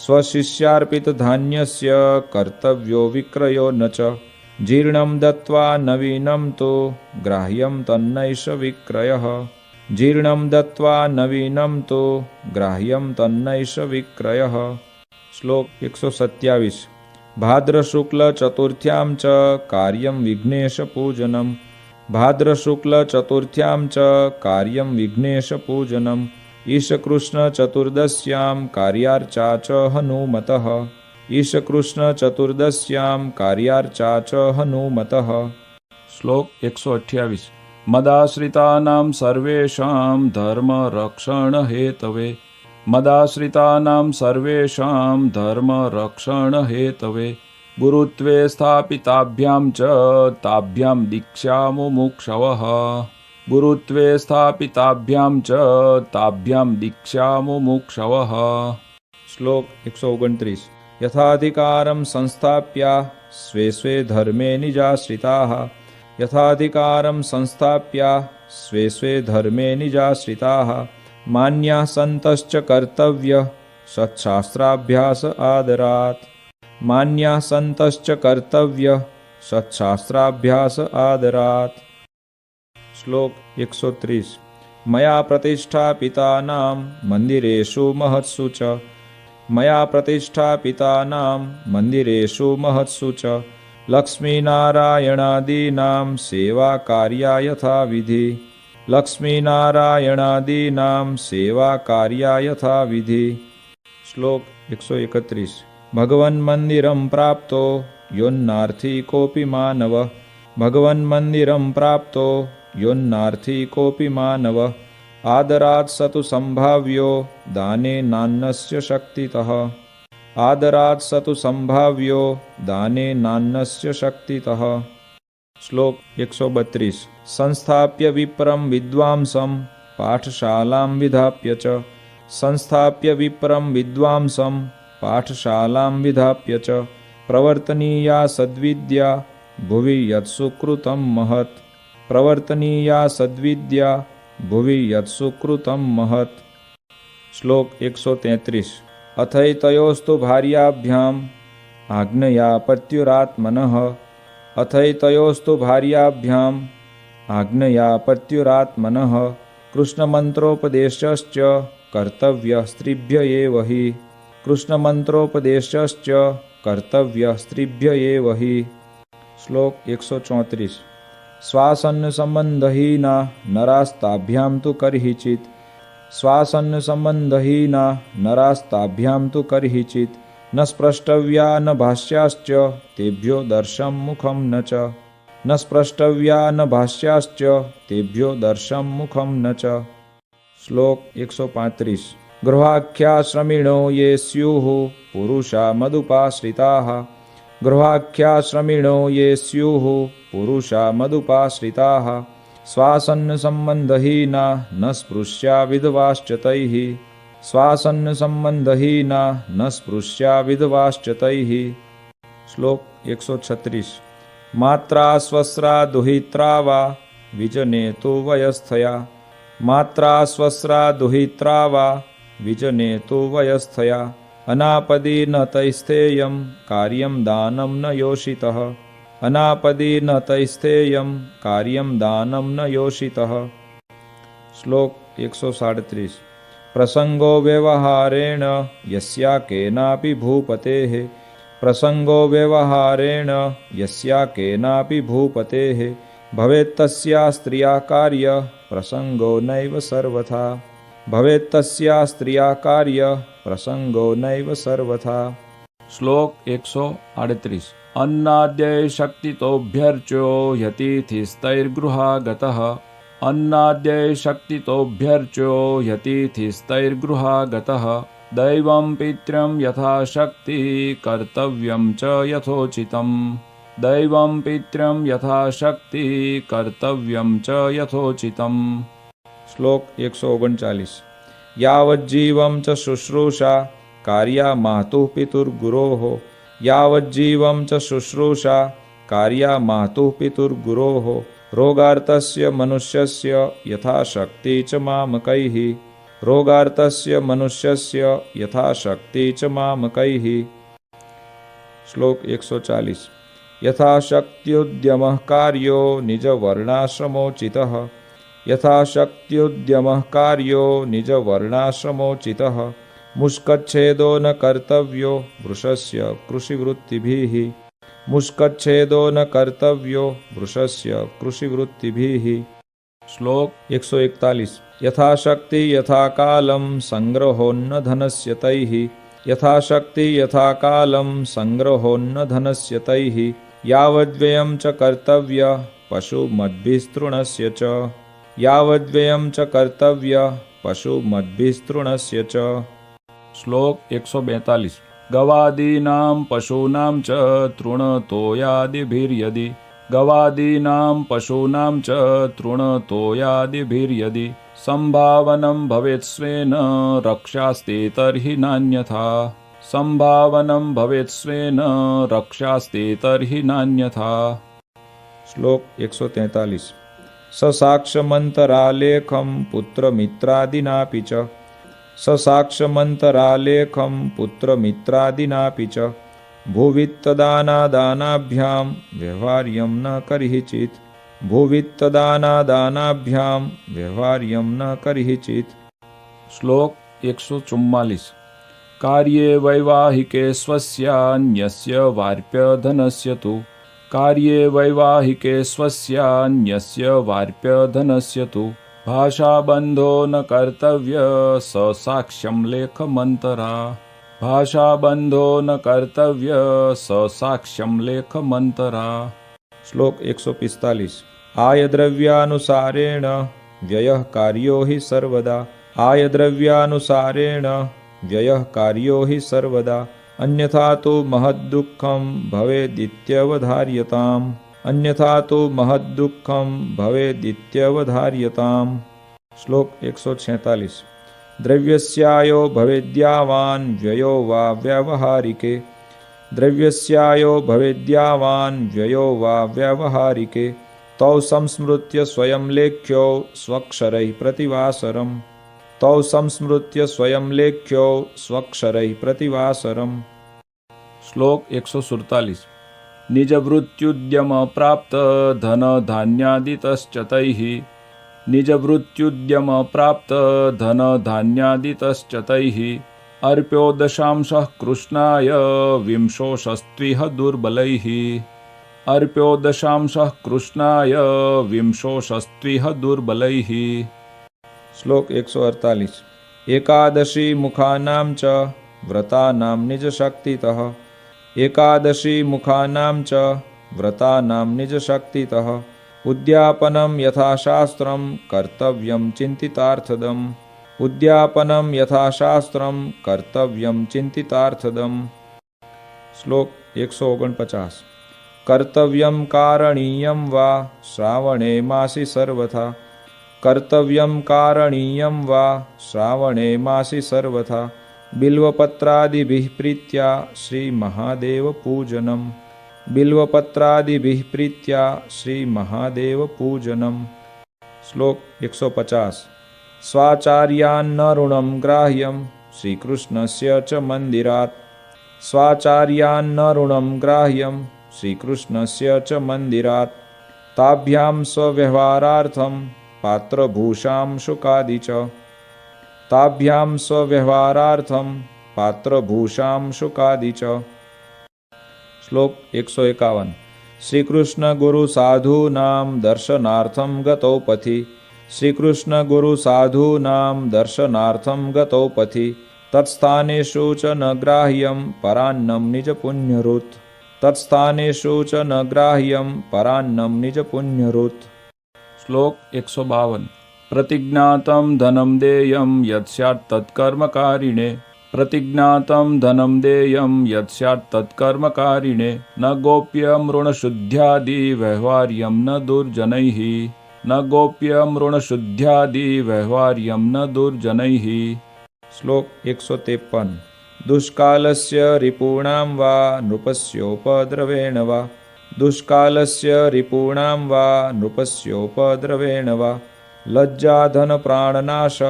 સ્વશિષ્યાર્પિત ધાન્યસ્ય કર્તવ્યો વિક્રયો ન ચ. જીર્ણં દત્વા નવીनं તુ ગ્રાહ્યં તન્નૈષ વિક્રયઃ. જીર્ણં દત્વા નવીनं તુ ગ્રાહ્યં તન્નૈષ વિક્રયઃ. શ્લોક 127. ભાદ્ર શુક્લ ચતુર્થ્યાં ચ કાર્યં વિઘ્નેશ પૂજનમ. ભાદ્ર શુક્લ ચતુર્થ્યાં ચ કાર્યં વિઘ્નેશ પૂજનમ. ઈશ કૃષ્ણ ચતુર્દશ્યાં કાર્યાર્ચા ચ હનુમતઃ. ईशकृष्णचतुर्दश्यां कार्यार्चा च हनुमतः। શ્લોક 128 મદાશ્રિતાનાં સર્વેષાં ધર્મરક્ષણ હેતવે મદાશ્રિતાનાં સર્વેષાં ધર્મરક્ષણ હેતવે ગુરુત્વે સ્થાપિતાભ્યાં ચ તાભ્યાં દીક્ષા મુમુક્ષવઃ ગુરુત્વે સ્થાપિતાભ્યાં ચ તાભ્યાં દીક્ષા મુમુક્ષવઃ। શ્લોક 129 યથાધિકારં સંસ્થાપ્યા સ્વે સ્વે ધર્મે નિજાશ્રિતાઃ યથાધિકારં સંસ્થાપ્યા સ્વે સ્વે ધર્મે નિજાશ્રિતાઃ માન્યાઃ સંતશ્ચ કર્તવ્ય સત્શાસ્ત્રાભ્યાસ આદરાત માન્યાઃ સંતશ્ચ કર્તવ્ય સત્શાસ્ત્રાભ્યાસ આદરાત। શ્લોક 130 મયા પ્રતિષ્ઠાપિતાનાં મંદિરેષુ મહત્સુ ચ મયા પ્રતિષ્ઠાપિતાનાં મંદિરેષુ મહત્સુ ચ લક્ષ્મીનારાયણાદીનાં સેવા કાર્યા યથાવિધિ લક્ષ્મીનારાયણાદીનાં સેવા કાર્યા યથાવિધિ। શ્લોક 131 ભગવન મંદિરં પ્રાપ્તો યોન્નાર્થી કોપી માનવ ભગવન મંદિરં પ્રાપ્તો યોન્નાર્થી કોપી માનવ આદરાત સતુ સંભાવ્યો દાને નાન્નસ્ય શક્તિતઃ આદરાત સતુ સંભાવ્યો દાને નાન્નસ્ય શક્તિતઃ। શ્લોક 132 સંસ્થાપ્ય વિપ્રમ વિદ્વાંસં પાઠશાલાં વિધાપ્ય ચ સંસ્થાપ્ય વિપ્રમ વિદ્વાંસં પાઠશાલાં વિધાપ્ય ચ પ્રવર્તનીયા સદ્વિદ્યા ભુવિ યત્સુકૃતં મહત પ્રવર્તનીયા સદ્વિદ્યા ભુવિ યત્સુકૃતં મહત। શ્લોક 133 અથૈતયોસ્તુ ભાર્યાભ્યામ આજ્ઞયા પત્યુરાત્મનઃ અથૈતયોસ્તુ ભાર્યાભ્યામ આજ્ઞયા પત્યુરાત્મનઃ કૃષ્ણમંત્રોપદેશશ્ચ કર્તવ્ય સ્ત્રીભ્ય એવ હિ કૃષ્ણમંત્રોપદેશશ્ચ કર્તવ્ય સ્ત્રીભ્ય એવ હિ। શ્લોક 134 શ્વાસન સંબંધહીના નરાસ્તાભ્યામ તુ કરહિચિત શ્વાસન સંબંધહીના નરાસ્તાભ્યામ તુ કરહિચિત ન સ્પૃષ્ટવ્યા ન ભાષ્યાશ્ચ તેભ્યો દર્શમ મુખમ ન ચ ન સ્પૃષ્ટવ્યા ન ભાષ્યાશ્ચ તેભ્યો દર્શમ મુખમ ન ચ। શ્લોક 135 ગૃહાખ્યાશ્રમિણો યે સ્યુઃ પુરુષા મદુપાશ્રિતાઃ ગૃહાખ્યાશ્રમિણો યે સ્યુઃ પુરુષા મદુપાશ્રિતાઃ શ્વાસન સંબંધહીના ન સ્પૃશ્યા વિધવાશ્ચ તૈઃ શ્વાસન સંબંધહીના ન સ્પૃશ્યા વિધવાશ્ચ તૈઃ। શ્લોક 136 માત્રા સ્વસ્રા દુહિત્રા વા વિજને તુ વયસ્થયા માત્રા સ્વસ્રા દુહિત્રા વા વિજને તુ વયસ્થયા અનાપદી ન તૈસ્થેયં કાર્યં દાનં ન યોષિતઃ અનાપદી ન તૈસ્થેયં કાર્યં દાનં ન યોષિતઃ। શ્લોક 137 પ્રસંગો વ્યવહારેણ યસ્યા કેનાપી ભૂપતેઃ પ્રસંગો વ્યવહારેણ યસ્યા કેનાપી ભૂપતેઃ ભવેત્તસ્યા સ્ત્રિયા કાર્ય પ્રસંગો નૈવ સર્વથા ભવેત્તસ્યા સ્ત્રિયા કાર્ય પ્રસંગો નૈવ સર્વથા। શ્લોક 138 અન્નાદ્યય શક્તિતોભ્યર્ચ્યો યતિથિસ્તૈર્ગૃહાગતઃ અન્નાદ્યય શક્તિતોભ્યર્ચ્યો યતિથિસ્તૈર્ગૃહાગતઃ દૈવં પિત્ર્યં યથાશક્તિ કર્તવ્યં ચ યથોચિતં દૈવં પિત્ર્યં યથાશક્તિ કર્તવ્યં ચ યથોચિતં। શ્લોક 139 યાવज्जीवं ચ શુશ્રૂષા કાર્યા માતુઃ પિતુર્ગુરોઃ યાવज्जीवं ચ શુશ્રૂષા કાર્યા માતુઃ પિતુર્ગુરોઃ રોગાર્તસ્ય મનુષ્યસ્ય યથાશક્તિ ચ મામકૈઃ રોગાર્તસ્ય મનુષ્યસ્ય યથાશક્તિ ચ મામકૈઃ। શ્લોક 140 યથાશક્ત્યુદ્યમઃ કાર્યો નિજવર્ણાશ્રમોચિતઃ યથાશક્ત્યુદ્યમઃ કાર્યો નિજવર્ણાશ્રમોચિતઃ મુષ્કચ્છેદો ન કર્તવ્યો વૃષસ્ય કૃષિવૃત્તિભિઃ મુષ્કચ્છેદો ન કર્તવ્યો વૃષસ્ય કૃષિવૃત્તિભિઃ। શ્લોક 141 યથાશક્તિ યથાકાલં સંગ્રહોન્ન ધનસ્ય તૈઃ यथाशक्ति यथा कालं संग्रहोन्न धनस्य तैः यावद्व्ययं च कर्तव्य पशुमद्भिस्तृणस्य च यावद्व्ययं च कर्तव्य पशुमद्भिस्तृणस्य च। શ્લોક 142 ગવાદીનાં પશૂનાં ચ તૃણતોયાદિભિર્યદિ ગવાદીનાં પશૂનાં ચ તૃણતોયાદિભિર્યદિ સંભાવनं ભવેत् સ્વેન રક્ષાસ્તે તર્હિ નાન્યથા સંભાવनं ભવેत् સ્વેન રક્ષાસ્તે તર્હિ નાન્યથા। શ્લોક 143 સસાક્ષમંતરાલેખમ પુત્રમિત્રાદિનાપિ ચ સસાક્ષમંતરાલેખમ પુત્રમિત્રાદિનાપિ ચ ભુવિત્તદાનાદાનાભ્યામ વ્યવહાર્યં ન કર્હિચિત ભુવિત્તદાનાદાનાભ્યામ વ્યવહાર્યં ન કર્હિચિત। શ્લોક 144 કાર્યે વૈવાહિકે સ્વસ્યાન્યસ્ય વાર્પ્યધનસ્ય તુ કાર્યે વૈવાહિકે સ્વસ્યાન્યસ્ય વાર્પ્યધનસ્ય તુ ભાષાબંધો ન કર્તવ્ય સસાક્ષ્યં લેખમંતરા ભાષાબંધો ન કર્તવ્ય સસાક્ષ્યં લેખમંતરા। શ્લોક 145 આયદ્રવ્યાનુસારેણ વ્યયઃ કાર્યો હિ સર્વદા આયદ્રવ્યાનુસારેણ વ્યયઃ કાર્યો હિ સર્વદા અન્યથા તો મહદ્દુઃખં ભવેદિત્યવધાર્યતામ અન્યથા તો મહદ્દુઃખં ભવેદિત્યવધાર્યતામ। શ્લોક 146 દ્રવ્યસ્યાયો ભવેદ્યાવાન વ્યયો વા વ્યવહારિકે દ્રવ્યસ્યાયો ભવેદ્યાવાન વ્યયો વા વ્યવહારિકે તૌ સંસ્મૃત્ય સ્વયં લેખ્યો સ્વક્ષરૈ પ્રતિવાસરમ તૌ સંસ્મૃત્ય સ્વયં લેખ્યો સ્વક્ષરૈ પ્રતિવાસરમ। શ્લોક 147 નિજવૃત્યુદ્યમ પ્રાપ્ત ધન ધાન્યાદિતશ્ચ તૈઃ નિજવૃત્યુદ્યમ પ્રાપ્ત ધન ધાન્યાદિતશ્ચ તૈઃ અર્પ્યો દશાંશઃ કૃષ્ણાય વિંશોષસ્ત્વિહ દુર્બલૈઃ અર્પ્યો દશાંશઃ કૃષ્ણાય વિંશોષસ્ત્વિહ દુર્બલૈઃ। શ્લોક 148 એકાદશી મુખાનાં ચ વ્રતાનાં નિજશક્તિતઃ એકાદશી મુખાનાં ચ વ્રતાનાં નિજશક્તિતઃ ઉદ્યાપनं યથાશાસ્ત્રં કર્તવ્યં ચિંતિતાર્થદમ ઉદ્યાપनं યથાશાસ્ત્રં કર્તવ્યં ચિંતિતાર્થદમ। શ્લોક 149 કર્તવ્યં કારણીયં વા શ્રાવણે માસી સર્વથા કર્તવ્યં કારણીયં વા શ્રાવણે માસી સર્વથા બિલ્વપત્રાદિભિઃ પ્રીત્યા શ્રી મહાદેવ પૂજનમ બિલ્વપત્રાદિભિઃ પ્રીત્યા શ્રી મહાદેવ પૂજનમ। શ્લોક 150 સ્વાચાર્યાન્ન ઋણં ગ્રાહ્યં શ્રીકૃષ્ણસ્ય ચ મંદિરાત સ્વાચાર્યાન્ન ઋણં ગ્રાહ્યં શ્રીકૃષ્ણસ્ય ચ મંદિરાત તાભ્યાં સ્વવ્યવહારાર્થં પાત્રભૂષાં શુકાદિ ચ તાભ્યાં સ્વવ્યવહારાર્થં પાત્રભૂષાં શુકાદિ ચ। શ્લોક 151 શ્રીકૃષ્ણ ગુરુ સાધૂનાં દર્શનાર્થં ગતો પથિ શ્રીકૃષ્ણ ગુરુ સાધૂનાં દર્શનાર્થં ગતો પથિ તત્સ્થાનેષુ ચ ન ગ્રાહ્યં પરાન્નં નિજ પુણ્યરુત તત્સ્થાનેષુ ચ ન ગ્રાહ્યં પરાન્નં નિજ પુણ્યરુત। શ્લોક 152 પ્રતિજ્ઞાતં ધનમ દેયં યत् સ્યાત્ તત્કર્મકારિણે પ્રતિજ્ઞાતં ધનમ દેયં યत् સ્યાત્ તત્કર્મકારિણે ન ગોપ્યં ઋણશુદ્ધ્યાદિ વ્યવહાર્યં ન દુર્જનૈઃ ન ગોપ્યં ઋણશુદ્ધ્યાદિ વ્યવહાર્યં ન દુર્જનૈઃ। શ્લોક 153 દુષ્કાલસ્ય રિપૂણાં વા નૃપસ્યોપદ્રવેણ વા દુષ્કાલસ્ય રિપૂણાં વા નૃપસ્યોપદ્રવેણ વા લજ્જાધન પ્રાણનાશ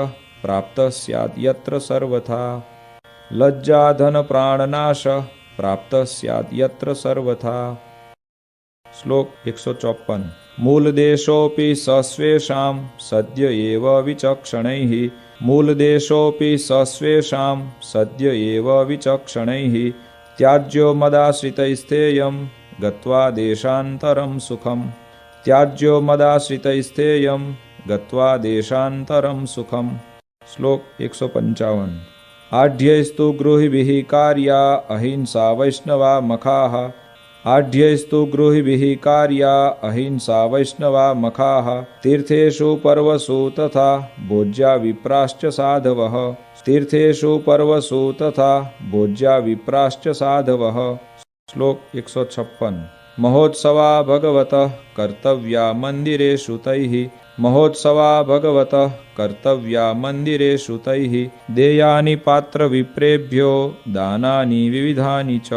પ્રાપ્ત સ્યાદ્ યત્ર સર્વથા લજ્જાધન પ્રાણનાશ પ્રાપ્ત સ્યાદ્ યત્ર સર્વથા। શ્લોક 154 મૂલદેશોપી સસ્વેષાં સદ્ય એવ વિચક્ષણૈઃ મૂલદેશોપી સસ્વેષાં સદ્ય એવ વિચક્ષણૈઃ ત્યાજ્યો મદાશ્રિતૈસ્થેયં ગત્વા દેશાંતરં સુખમ ત્યાજ્યો મદાશ્રિતૈસ્થેયં ગત્વા દેશાંતરં સુખમ। શ્લોક 155 आढ्यैस्तु गृहिभिः कार्या अहिंसा वैष्णवा मखाः आढ्यैस्तु गृहिभिः कार्या अहिंसा वैष्णवा मखाः तीर्थेषु पर्वसु तथा भोज्या विप्राश्च साधवः तीर्थेषु पर्वसु तथा भोज्या विप्राश्च साधवः। श्लोक 156। महोत्सवा भगवतः कर्तव्या मन्दिरेषु तैः महोत्सवा भगवतः कर्तव्या मन्दिरेषु तैः देयानि पात्रविप्रेभ्यो दानानि विविधानि च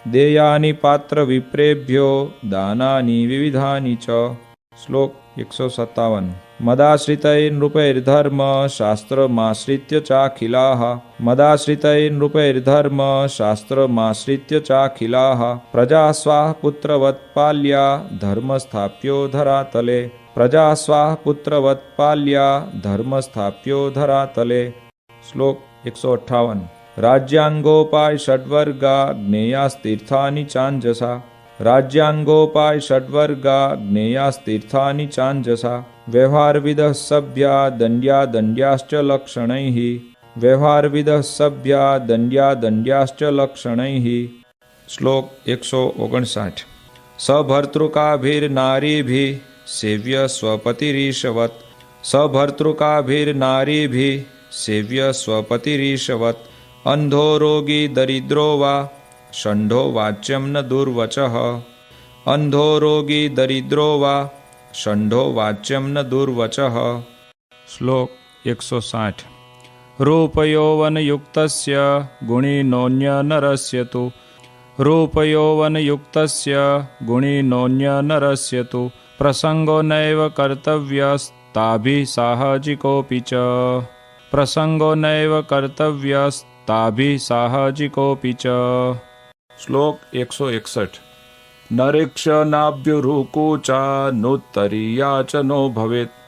देयानि पात्रविप्रेभ्यो दानानि विविधानि च। श्लोक 157। मदाश्रितैर्नृपैर्धर्म शास्त्रमाश्रित्य चाखिलाः मदाश्रितैर्नृपैर्धर्म शास्त्रमाश्रित्य चाखिलाः प्रजा स्वाः पुत्रवत्पाल्या धर्मस्थाप्यो धरातले प्रजा स्वाः पुत्रवत्पाल्या धर्मस्थाप्यो धरातले। श्लोक 158। राज्यांगोपाय षड्वर्गा ज्ञेयास्तीर्थानि चाञ्जसा राज्यांगोपाय षड्वर्गा ज्ञेयास्तीर्थानि चाञ्जसा व्यवहारविदः सभ्या दण्ड्या दण्ड्याश्च लक्षणैः व्यवहारविदः सभ्या दण्ड्या दण्ड्याश्च लक्षणैः। श्लोक 159। सभर्तृकाभिर्नारीभिः सेव्य स्वपतिरीशवत् सभर्तृकाभिर्नारीभिः सेव्य स्वपतिरीशवत् अंधो रोगी दरिद्रो वा षण्ढो वाच्यं न दुर्वचः अंधो रोगी दरिद्रो वा षण्ढो वाच्यं न दुर्वचः। श्लोक 160। रूपयौवनयुक्तस्य गुणिनोऽन्यनरस्य तु रूपयौवनयुक्तस्य गुणिनोऽन्यनरस्य तु प्रसंगो नैव कर्तव्यस्ताभिः साहजिकोऽपि च प्रसंगो नैव कर्तव्यस्ताभिः साहजिकोऽपि च। श्लोक 161। नरेक्षनाभ्युरुकूचा नुत्तरीया च नो भवेत्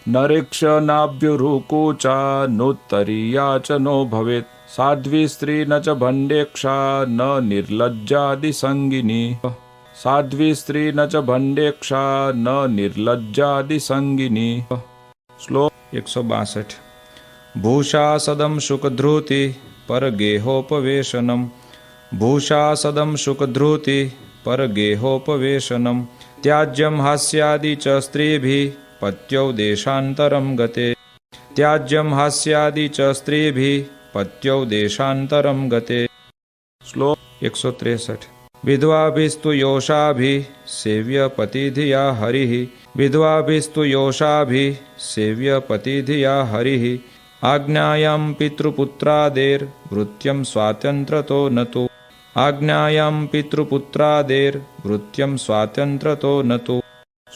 नरेक्षनाभ्युरुकूचा नुत्तरीया च नो भवेत् साध्वी स्त्री न च भण्डेक्षा न निर्लज्जादिसङ्गिनी साध्वी स्त्री न च भण्डेक्षा न निर्लज्जादिसङ्गिनी। श्लोक 162। भूषासदं शुकधृति परगेहोपवेशनं भूषासदं शुकधृति परगेहोपवेशनं त्याज्यं हास्यादि च स्त्रीभिः पत्यौ देशान्तरं गते त्याज्यं हास्यादि च स्त्रीभिः पत्यौ देशान्तरं गते। श्लोक 163। विधवाभिस्तु योषाभिः सेव्य पतिधिया हरिः विधवाभिस्तु योषाभिः सेव्य पतिधिया हरिः आज्ञायां पितृपुत्रादेर्भृत्यं स्वातन्त्र्यतो न तु आज्ञायां पितृपुत्रादेर्भृत्यं स्वातन्त्र्यतो न तु।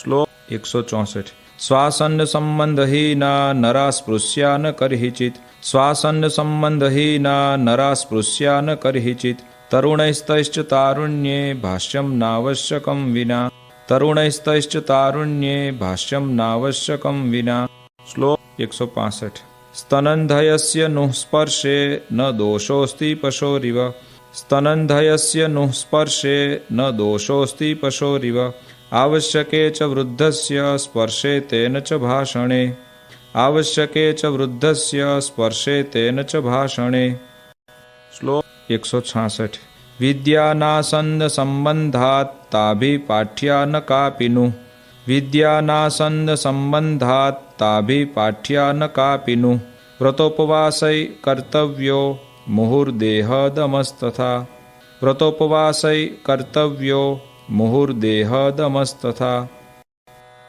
श्लोक 164। स्वासन्न संबंधहीना नरा स्पृश्या न कर्हिचित् स्वासन्न संबंधहीना नरा स्पृश्या न कर्हिचित् तरुणैस्तैश्च तारुण्ये भाष्यं नावश्यकं विना तरुणैस्तैश्च तारुण्ये भाष्यं नावश्यकं विना। श्लोक 165। स्तनन्धयस्य नुः स्पर्शे न दोषोऽस्ति पशोरिव स्तनन्धयस्य नुः स्पर्शे न दोषोऽस्ति पशोरिव आवश्यके च वृद्धस्य स्पर्शे तेन च भाषणे आवश्यके च वृद्धस्य स्पर्शे तेन च भाषणे। श्लोक 166। विद्यानासन्न संबंधात् ताभिः पाठ्या न कापि नु विद्यानासन्न संबंधात् ताभिः पाठ्या न कापि नु व्रतोपवासै कर्तव्यो मुहुर्देहदमस्तथा व्रतोपवासै कर्तव्यो मुहुर्देहदमस्तथा।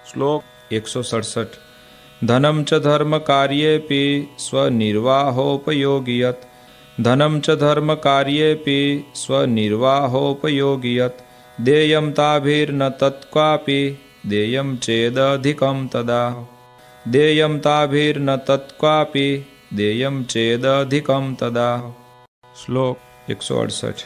श्लोक 167। धनं च धर्मकार्येऽपि स्वनिर्वाहोपयोगि यत् धनं च धर्मकार्येऽपि स्वनिर्वाहोपयोगि यत् देयं ताभिर्न तत्क्वापि देयं चेदधिकं तदा देयं ताभिर्न तत्क्वापि देयं चेदधिकं तदा। श्लोक 168।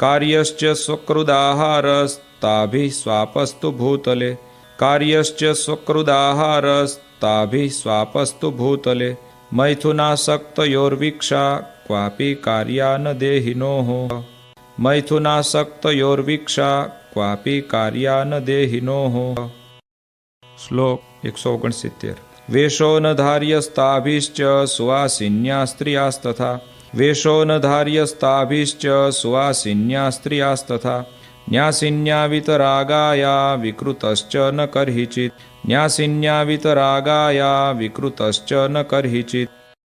कार्यश्च स्वकृदाहारस्ताभिः स्वापस्तु भूतले कार्यश्च स्वकृदाहारस्ताभिः स्वापस्तु भूतले मैथुनासक्तयोर्वीक्षा क्वापि कार्या न देहिनोः मैथुनासक्तयोर्वीक्षा क्वापि कार्या न देहिनोः। श्लोक 169। वेषो न धार्यस्ताभिश्च सुवासिन्या स्त्रियास्तथा वेषो न धार्यस्ताभिश्च सुवासिन्या स्त्रियास्तथा न्यासिन्या वितरागाया विकृतश्च न कर्हिचित् न्यासिन्या वितरागाया विकृतश्च न कर्हिचित्।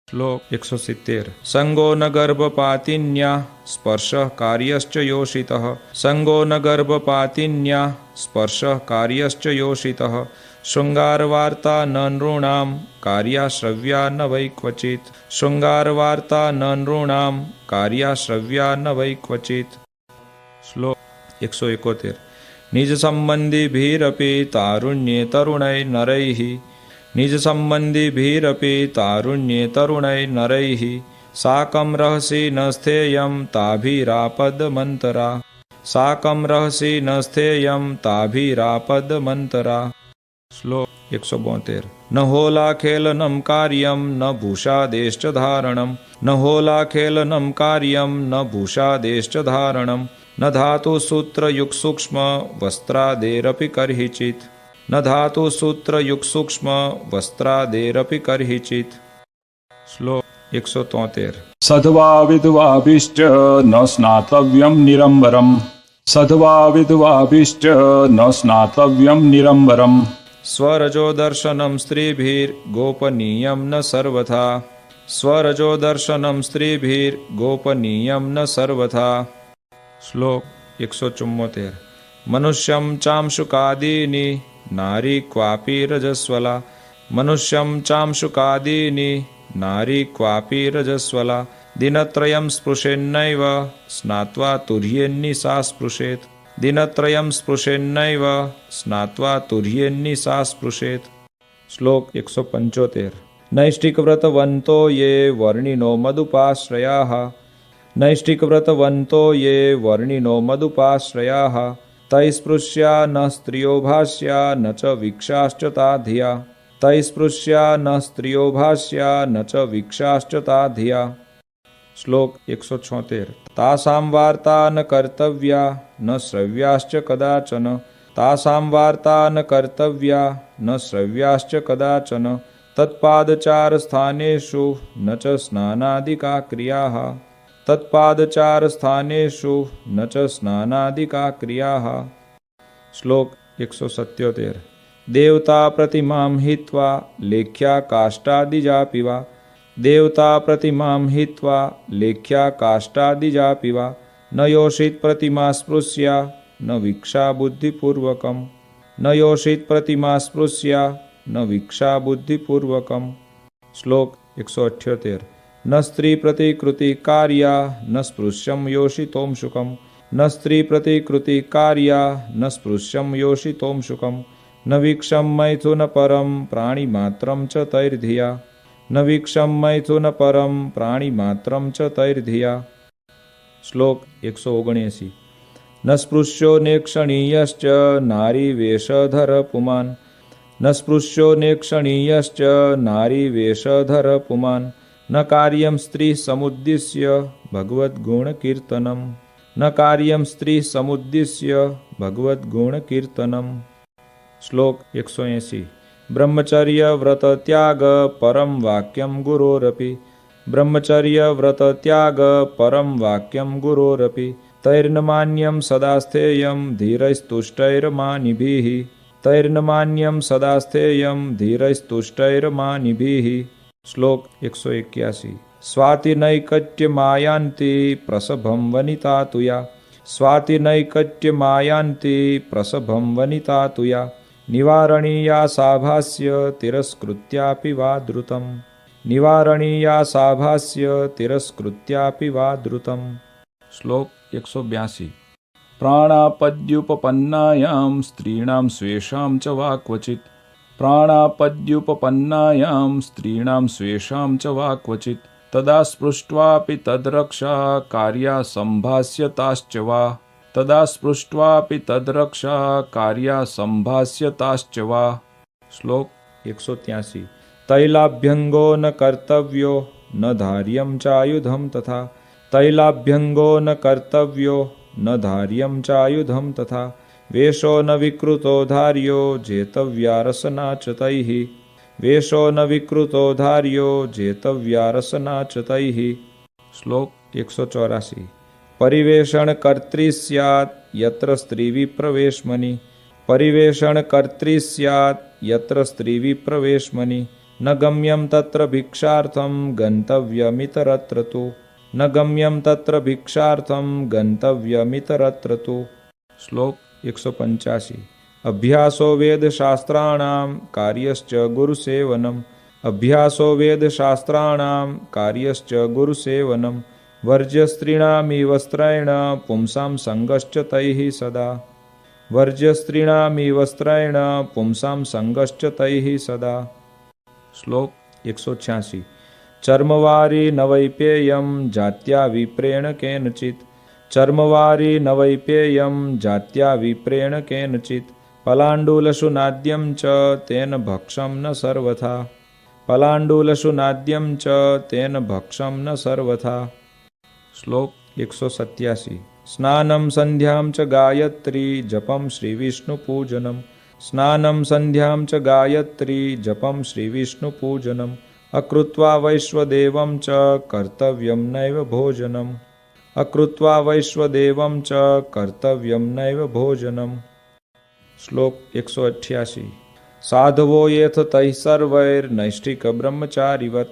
श्लोक 170। संगो न गर्भपातिन्या स्पर्शः कार्यश्च योषितः संगो न गर्भपातिन्या स्पर्शः कार्यश्च योषितः शृंगारवार्ता न नृणां कार्याश्रव्या न वै क्वचित् शृंगारवार्ता न नृणां कार्याश्रव्या न वै क्वचित्। श्लोक 171। निज संबंधिभिरपि तारुण्ये तरुणैर्नरैः निज संबंधिभिरपि तारुण्ये तरुणैर्नरैः साकं रहसि न स्थेयं ताभिरापदमन्तरा साकं रहसि न स्थेयं ताभिरापदमन्तरा। श्लोक 172। न होलाखेलनं कार्यं न भूषादेश्च धारणं न होलाखेलनं कार्यं न भूषादेश्च धारणं न धातुसूत्रयुक्सूक्ष्म वस्त्रादेरपि कर्हिचित् न धातुसूत्रयुक्सूक्ष्म वस्त्रादेरपि कर्हिचित्। श्लोक 173। सध्वा विधवाभिश्च न स्नातव्यं निरम्बरम् सध्वा विधवाभिश्च न स्नातव्यं निरम्बरम् स्वरजो दर्शनं स्त्रीभिर्गोपनीयं न सर्वथा स्वरजो दर्शनं स्त्रीभिर्गोपनीयं न सर्वथा। श्लोक 174। मनुष्यं चांशुकादीनि नारी क्वापि रजस्वला मनुष्यं चांशुकादीनि नारी क्वापि रजस्वला दिनत्रयं स्पृशेन्नैव स्नात्वा तुर्येन्निसा स्पृशेत् दिनत्रयं स्पृशेन्नैव स्नात्वा तुर्येन्निसा स्पृशेत्। श्लोक 175। नैष्ठिकव्रतवन्तो ये वर्णिनो मदुपाश्रयाः नैष्ठिकव्रतवन्तो ये वर्णिनो मदुपाश्रयाः तैस्पृश्या न स्त्रियो भाष्या न च वीक्षाश्च ता धिया तैस्पृश्या न स्त्रियो भाष्या न च वीक्षाश्च ता धिया। श्लोक 176। तासां वार्ता न कर्तव्या न श्रव्याश्च कदाचन तासां वार्ता न कर्तव्या न श्रव्याश्च कदाचन तत्पादचारस्थानेषु न च स्नानादिका क्रियाः तत्पादचारस्थानेषु न च स्नानादिका क्रियाः। श्लोक 177। देवता प्रतिमां हित्वा लेख्या काष्ठादिजापि वा देवता प्रतिमां हित्वा लेख्या काष्ठादिजापि वा न योषित प्रतिमा स्पृश्या न वीक्षा बुद्धिपूर्वकं न योषित प्रतिमा स्पृश्या न वीक्षा बुद्धिपूर्वकं। श्लोक 178। न स्त्री प्रतिकृति कार्या न स्पृश्यं योषितोंशुकं न स्त्री प्रतिकृति कार्या न स्पृश्यं योषितोंशुकं न वीक्षं मैथुन परं प्राणिमात्रं च तैर्धिया न वीक्षं मैथुन परं प्राणिमात्रं च तैर्धिया। श्लोक 179। न स्पृश्यो नेक्षणीयश्च नारीवेषधर पुमान् न स्पृश्यो नेक्षणीयश्च नारीवेषधर पुमान् न कार्यं स्त्री समुद्दिश्य भगवद्गुणकीर्तनं न कार्यं स्त्री समुद्दिश्य भगवद्गुणकीर्तनम्। श्लोक 180। ब्रह्मचर्य व्रत त्याग परम वाक्यं गुरोरपि ब्रह्मचर्य व्रत त्याग परम वाक्यं गुरोरपि तैर्न मान्यं सदा स्थेयं धीरैस्तुष्टैर्मानिभिः तैर्न मान्यं सदा स्थेयं धीरैस्तुष्टैर्मानिभिः। श्लोक 181। स्वातिनैकट्यमायान्ति प्रसभं वनिता तुया स्वातिनैकट्यमायान्ति प्रसभं वनिता तुया निवारणीया साभास्य तिरस्कृत्यापि वा द्रुतं निवारणीया साभास्य तिरस्कृत्यापि वा द्रुतं। श्लोक 182। प्राणापद्युपपन्नायां स्त्रीणां स्वेषां च वा क्वचित् प्राणापद्युपपन्नायां स्त्रीणां स्वेषां च वा क्वचित् तदा स्पृष्ट्वापि तद्रक्षा कार्या सम्भास्यताश्च वा तदा स्पृष्ट्वापि तद्रक्षा कार्या सम्भास्यताश्च वा। श्लोक 183। तैलाभ्यंगो न कर्तव्यो न धार्यं चायुधं तथा तैलाभ्यंगो न कर्तव्यो न धार्यं चायुधं तथा वेषो न विकृतो धार्यो जेतव्या रसना च तैः वेषो न विकृतो धार्यो जेतव्या रसना च तैः। શ્લોક 184 પરિવેષણ કર્ત્રી સ્યાત યત્ર સ્ત્રી વિપ્રવેશમની પરિવેષણ કર્ત્રી સ્યાત યત્ર સ્ત્રી વિપ્રવેશમની ન ગમ્યમ તત્ર ભિક્ષાર્થમ ગંતવ્યમિતરત્ર તુ ન ગમ્યમ તત્ર ભિક્ષાર્થમ ગંતવ્યમિતરત્ર તુ શ્લોક 185 અભ્યાસો વેદશાસ્ત્રાણામ કાર્યશ્ચ ગુરુસેવનમ અભ્યાસો વેદશાસ્ત્રાણામ કાર્યશ્ચ ગુરુસેવનમ વર્જ્ય સ્ત્રીણામિ વસ્ત્રેણ પુંસાં સંગશ્ચ તૈઃ સદા વર્જ્ય સ્ત્રીણામિ વસ્ત્રેણ પુંસાં સંગશ્ચ તૈઃ સદા શ્લોક 186 ચર્મવારી નવૈપેયમ જાત્યા વિપ્રેણ કેનચિત ચર્મવારી નવૈપેયમ જાત્યા વિપ્રેણ કેનચિત પલાંડુલશુ નાદ્યમ ચ તેન ભક્ષમ ન સર્વથા પલાંડુલશુ નાદ્યમ ચ તેન ભક્ષમ ન સર્વથા શ્લોક 187 સ્નાનમ સંધ્યામ ચ ગાયત્રી જપમ શ્રી વિષ્ણુ પૂજનમ સ્નાનમ સંધ્યામ ચ ગાયત્રી જપમ શ્રી વિષ્ણુ પૂજનમ અકૃત્વા વૈશ્વદેવમ ચ કર્તવ્યમ નૈવ ભોજનમ અકૃત્વા વૈશ્વદેવમ ચ કર્તવ્યમ નૈવ ભોજનમ શ્લોક 188 સાધવો યેથ તૈઃ સર્વૈર્નૈષ્ઠિક બ્રહ્મચારીવત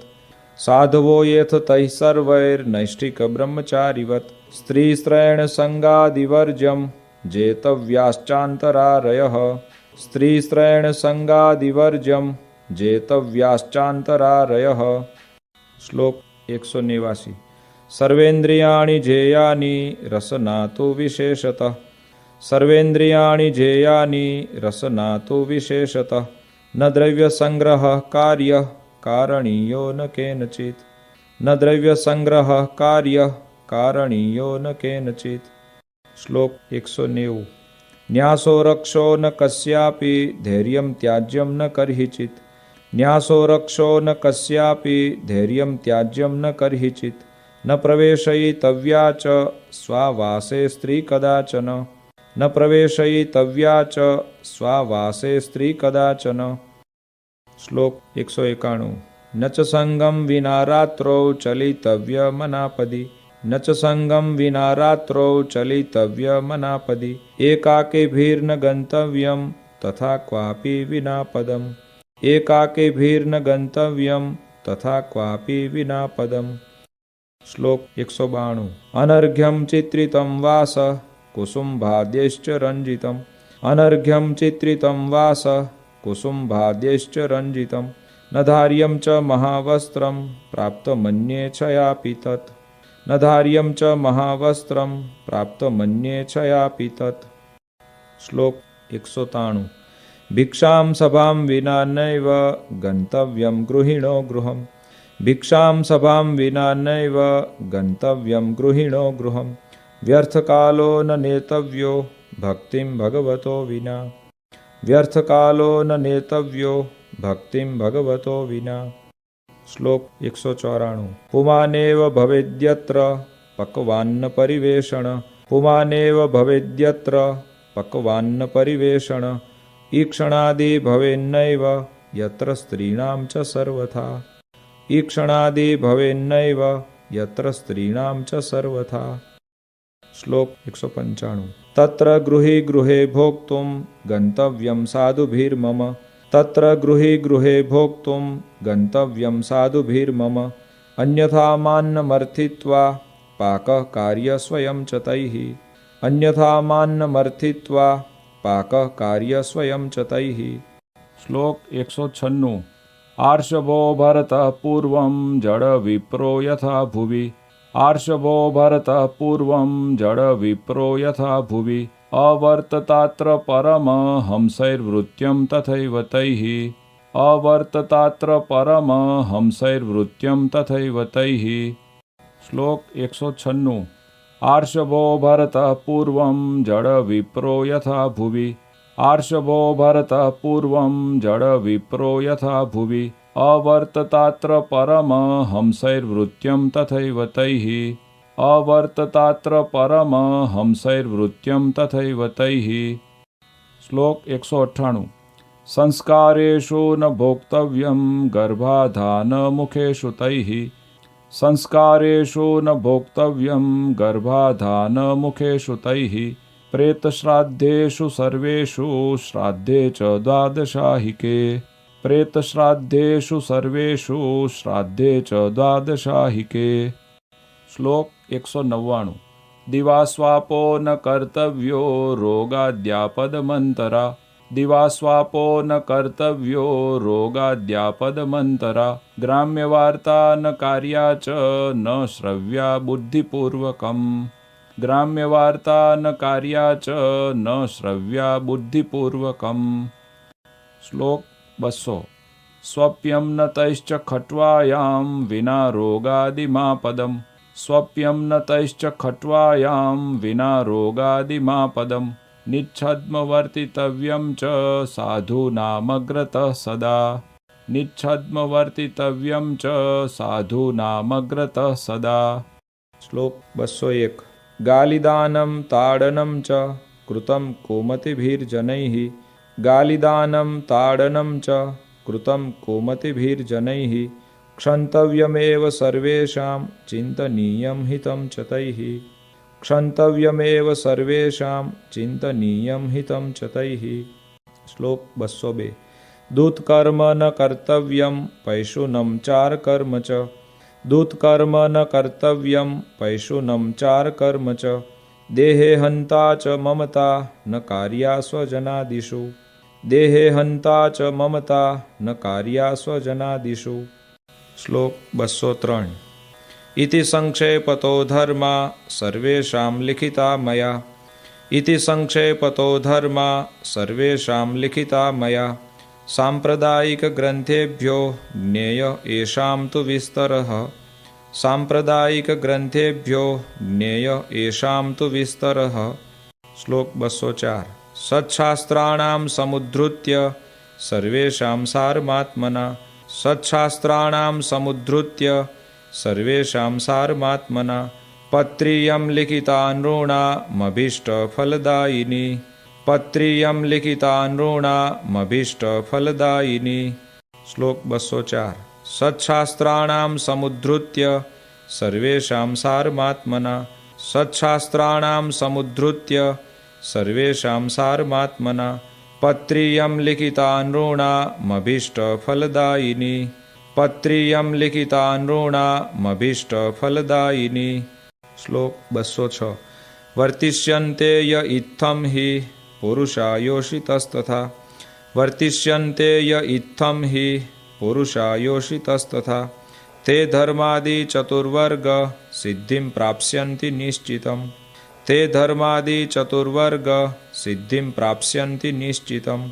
સાધવો યેથ તૈઃ સર્વૈર્નૈષ્ઠિક બ્રહ્મચારીવત સ્ત્રીસ્ત્રૈણ સંગાદિવર્જ્યમ જેતવ્યાશ્ચાંતરારયઃ સ્ત્રીસ્ત્રૈણ સંગાદિવર્જ્યમ જેતવ્યાશ્ચાંતરારયઃ શ્લોક 189 સર્વેન્દ્રિયાણિ જેયાનિ રસનાતુ વિશેષતઃ સર્વેન્દ્રિયાણિ જેયાનિ રસનાતુ વિશેષતઃ ન દ્રવ્ય સંગ્રહ કાર્ય કારણીયો ન કેનચિત ન દ્રવ્ય સંગ્રહ કાર્ય કારણીયો ન કેનચિત શ્લોક 190 ન્યાસો રક્ષો ન કસ્યાપી ધૈર્યમ ત્યાજ્યમ ન કરહિચિત ન્યાસો રક્ષો ન કસ્યાપી ધૈર્યમ ત્યાજ્યમ ન કરહિચિત ન પ્રવેશયિતવ્યા ચ સ્વાવાસે સ્ત્રી કદાચન ન પ્રવેશયિતવ્યા ચ સ્વાવાસે સ્ત્રી કદાચન શ્લોક 191 ન ચ સંગમ વિના રાત્રૌ ચલિતવ્ય મનાપદી ન ચ સંગમ વિના રાત્રૌ ચલિતવ્ય મનાપદી એકાકીભીર્ન ગંતવ્યમ તથા ક્વાપી વિના પદમ એકાકીભીર્ન ગંતવ્યમ તથા ક્વાપી વિના પદમ શ્લોક 192 અનર્ઘ્યમ ચિત્રિતમ વાસ કુસુમ્ભાદ્યશ્ચ રંજિતમ અનર્ઘ્યમ ચિત્રિતમ વાસ કુસુમ્ભાદ્યશ્ચ રંજિતમ ન ધાર્યમ ચ મહાવસ્ત્રમ પ્રાપ્તમન્યે છયાપિ તત ન ધાર્યમ ચ મહાવસ્ત્રમ પ્રાપ્તમન્યે છયાપિ તત શ્લોક 193 ભિક્ષામ સભામ વિના નૈવ ગંતવ્યમ ગૃહિણો ગૃહમ ભિક્ષામ સભામ વિના નૈવ ગંતવ્યમ ગૃહિણો ગૃહમ વ્યર્થકાલો ન નેતવ્યો ભક્તિમ ભગવતો વિના વ્યર્થકાલો ન નેતવ્યો ભક્તિમ ભગવતો વિના શ્લોક 194 પુમાનેવ ભવેદ્યત્ર પક્વાન્ન પરિવેષણ પુમાનેવ ભવેદ્યત્ર પક્વાન્ન પરિવેષણ ઈક્ષણાદિ ભવેન્નૈવ યત્ર સ્ત્રીણામ ચ સર્વથા ઈક્ષણાદિ ભવેન્નૈવ યત્ર સ્ત્રીણામ ચ સર્વથા શ્લોક 195 તત્ર ગૃહી ગૃહે ભોક્તુમ ગંતવ્યમ સાધુભીર્મમ તત્ર ગૃહી ગૃહે ભોક્તુમ ગંતવ્યમ સાધુભીર્મમ અન્યથા માન્નમર્થિત્વા પાકઃ કાર્ય સ્વયં ચ તૈઃ અન્યથા માન્નમર્થિત્વા પાકઃ કાર્ય સ્વયં ચ તૈઃ શ્લોક 196 આર્ષભો ભરતઃ પૂર્વં જડ વિપ્રો યથા ભુવિ આર્ષભો ભરતઃ પૂર્વં જડ વિપ્રો યથા ભુવિ અવર્તતાત્ર પરમહંસૈર્વૃત્યં તથૈવ તૈઃ અવર્તતાત્ર પરમહંસૈર્વૃત્યં તથૈવ તૈઃ શ્લોક 196 આર્ષભો ભરતઃ પૂર્વં જડ વિપ્રો યથા ભુવિ આર્ષભો ભરતઃ પૂર્વં જડ વિપ્રો યથા ભુવિ અવર્તતાત્ર પરમહંસૈર્વૃત્યં તથૈવ તૈઃ અવર્તતાત્ર પરમહંસૈર્વૃત્યં તથૈવ તૈઃ શ્લોક 198 સંસ્કારેષુ ન ભોક્તવ્યં ગર્ભાધાન મુખેષુ તૈઃ संस्कारेषु न भोक्तव्यं गर्भाधानमुखेषु तैः प्रेतश्राद्धेषु सर्वेषु श्राद्धे च द्वादशाहिके प्रेतश्राद्धेषु सर्वेषु श्राद्धे च द्वादशाहिके। श्लोक 199। दिवास्वापो न कर्तव्यो रोगाद्यापदमन्तरा दिवास्वापो न कर्तव्यो रोगाद्यापदमन्तरा ग्राम्यवार्ता न कार्या च न श्रव्या बुद्धिपूर्वकम् ग्राम्यवार्ता न कार्या च न श्रव्या बुद्धिपूर्वकम्। श्लोक 200। स्वप्यं न तैश्च खट्वायां विना रोगादिमापदम् स्वप्यं न तैश्च खट्वायां विना रोगादिमापदम् निच्छद्मवर्तितव्यं च साधूनामग्रतः सदा निच्छद्मवर्तितव्यं च साधूनामग्रतः सदा। श्लोक 201। गालिदानं ताडनं च कृतं कोमतिभिर्जनैः गालिदानं ताडनं च कृतं कोमतिभिर्जनैः क्षन्तव्यमेव सर्वेषां चिन्तनीयं हितं च तैः क्षन्तव्यमेव सर्वेषां चिन्तनीयं हितं च तैः। श्लोक 202। दूतकर्म न कर्तव्यं पैशुनं चारकर्म च दूतकर्म न कर्तव्यं पैशुनं चारकर्म च देहे हन्ता च ममता न कार्या स्वजनादिषु देहे हन्ता च ममता न कार्या स्वजनादिषु। श्लोक 203। इति संक्षेपतो धर्मा सर्वेषां लिखिता मया इति संक्षेपतो धर्मा सर्वेषां लिखिता मया साम्प्रदायिकग्रन्थेभ्यो ज्ञेय येषां तु विस्तरः साम्प्रदायिकग्रन्थेभ्यो ज्ञेय येषां तु विस्तरः। श्लोक 204। सच्छास्त्राणां समुद्धृत्य सर्वेषां सारमात्मना सच्छास्त्राणां समुद्धृत्य सर्वेषां सारमात्मना पत्रियं लिखिता नृणामभीष्टफलदायिनी पत्रियं लिखिता नृणामभीष्टफलदायिनी। श्लोक 204। सच्छास्त्राणां समुद्धृत्य सर्वेषां सारमात्मना सच्छास्त्राणां समुद्धृत्य सर्वेषां सारमात्मना पत्रियं लिखिता नृणामभीष्टफलदायिनी पत्रियं लिखिता नृणामभीष्टफलदायिनी। श्लोक 206। वर्तिष्यन्ते य इत्थं हि पुरुषा योषितस्तथा वर्तिष्यन्ते य इत्थं हि पुरुषा योषितस्तथा ते धर्मादि चतुर्वर्ग सिद्धिं प्राप्स्यन्ति निश्चितम् ते धर्मादि चतुर्वर्ग सिद्धिं प्राप्स्यन्ति निश्चितम्।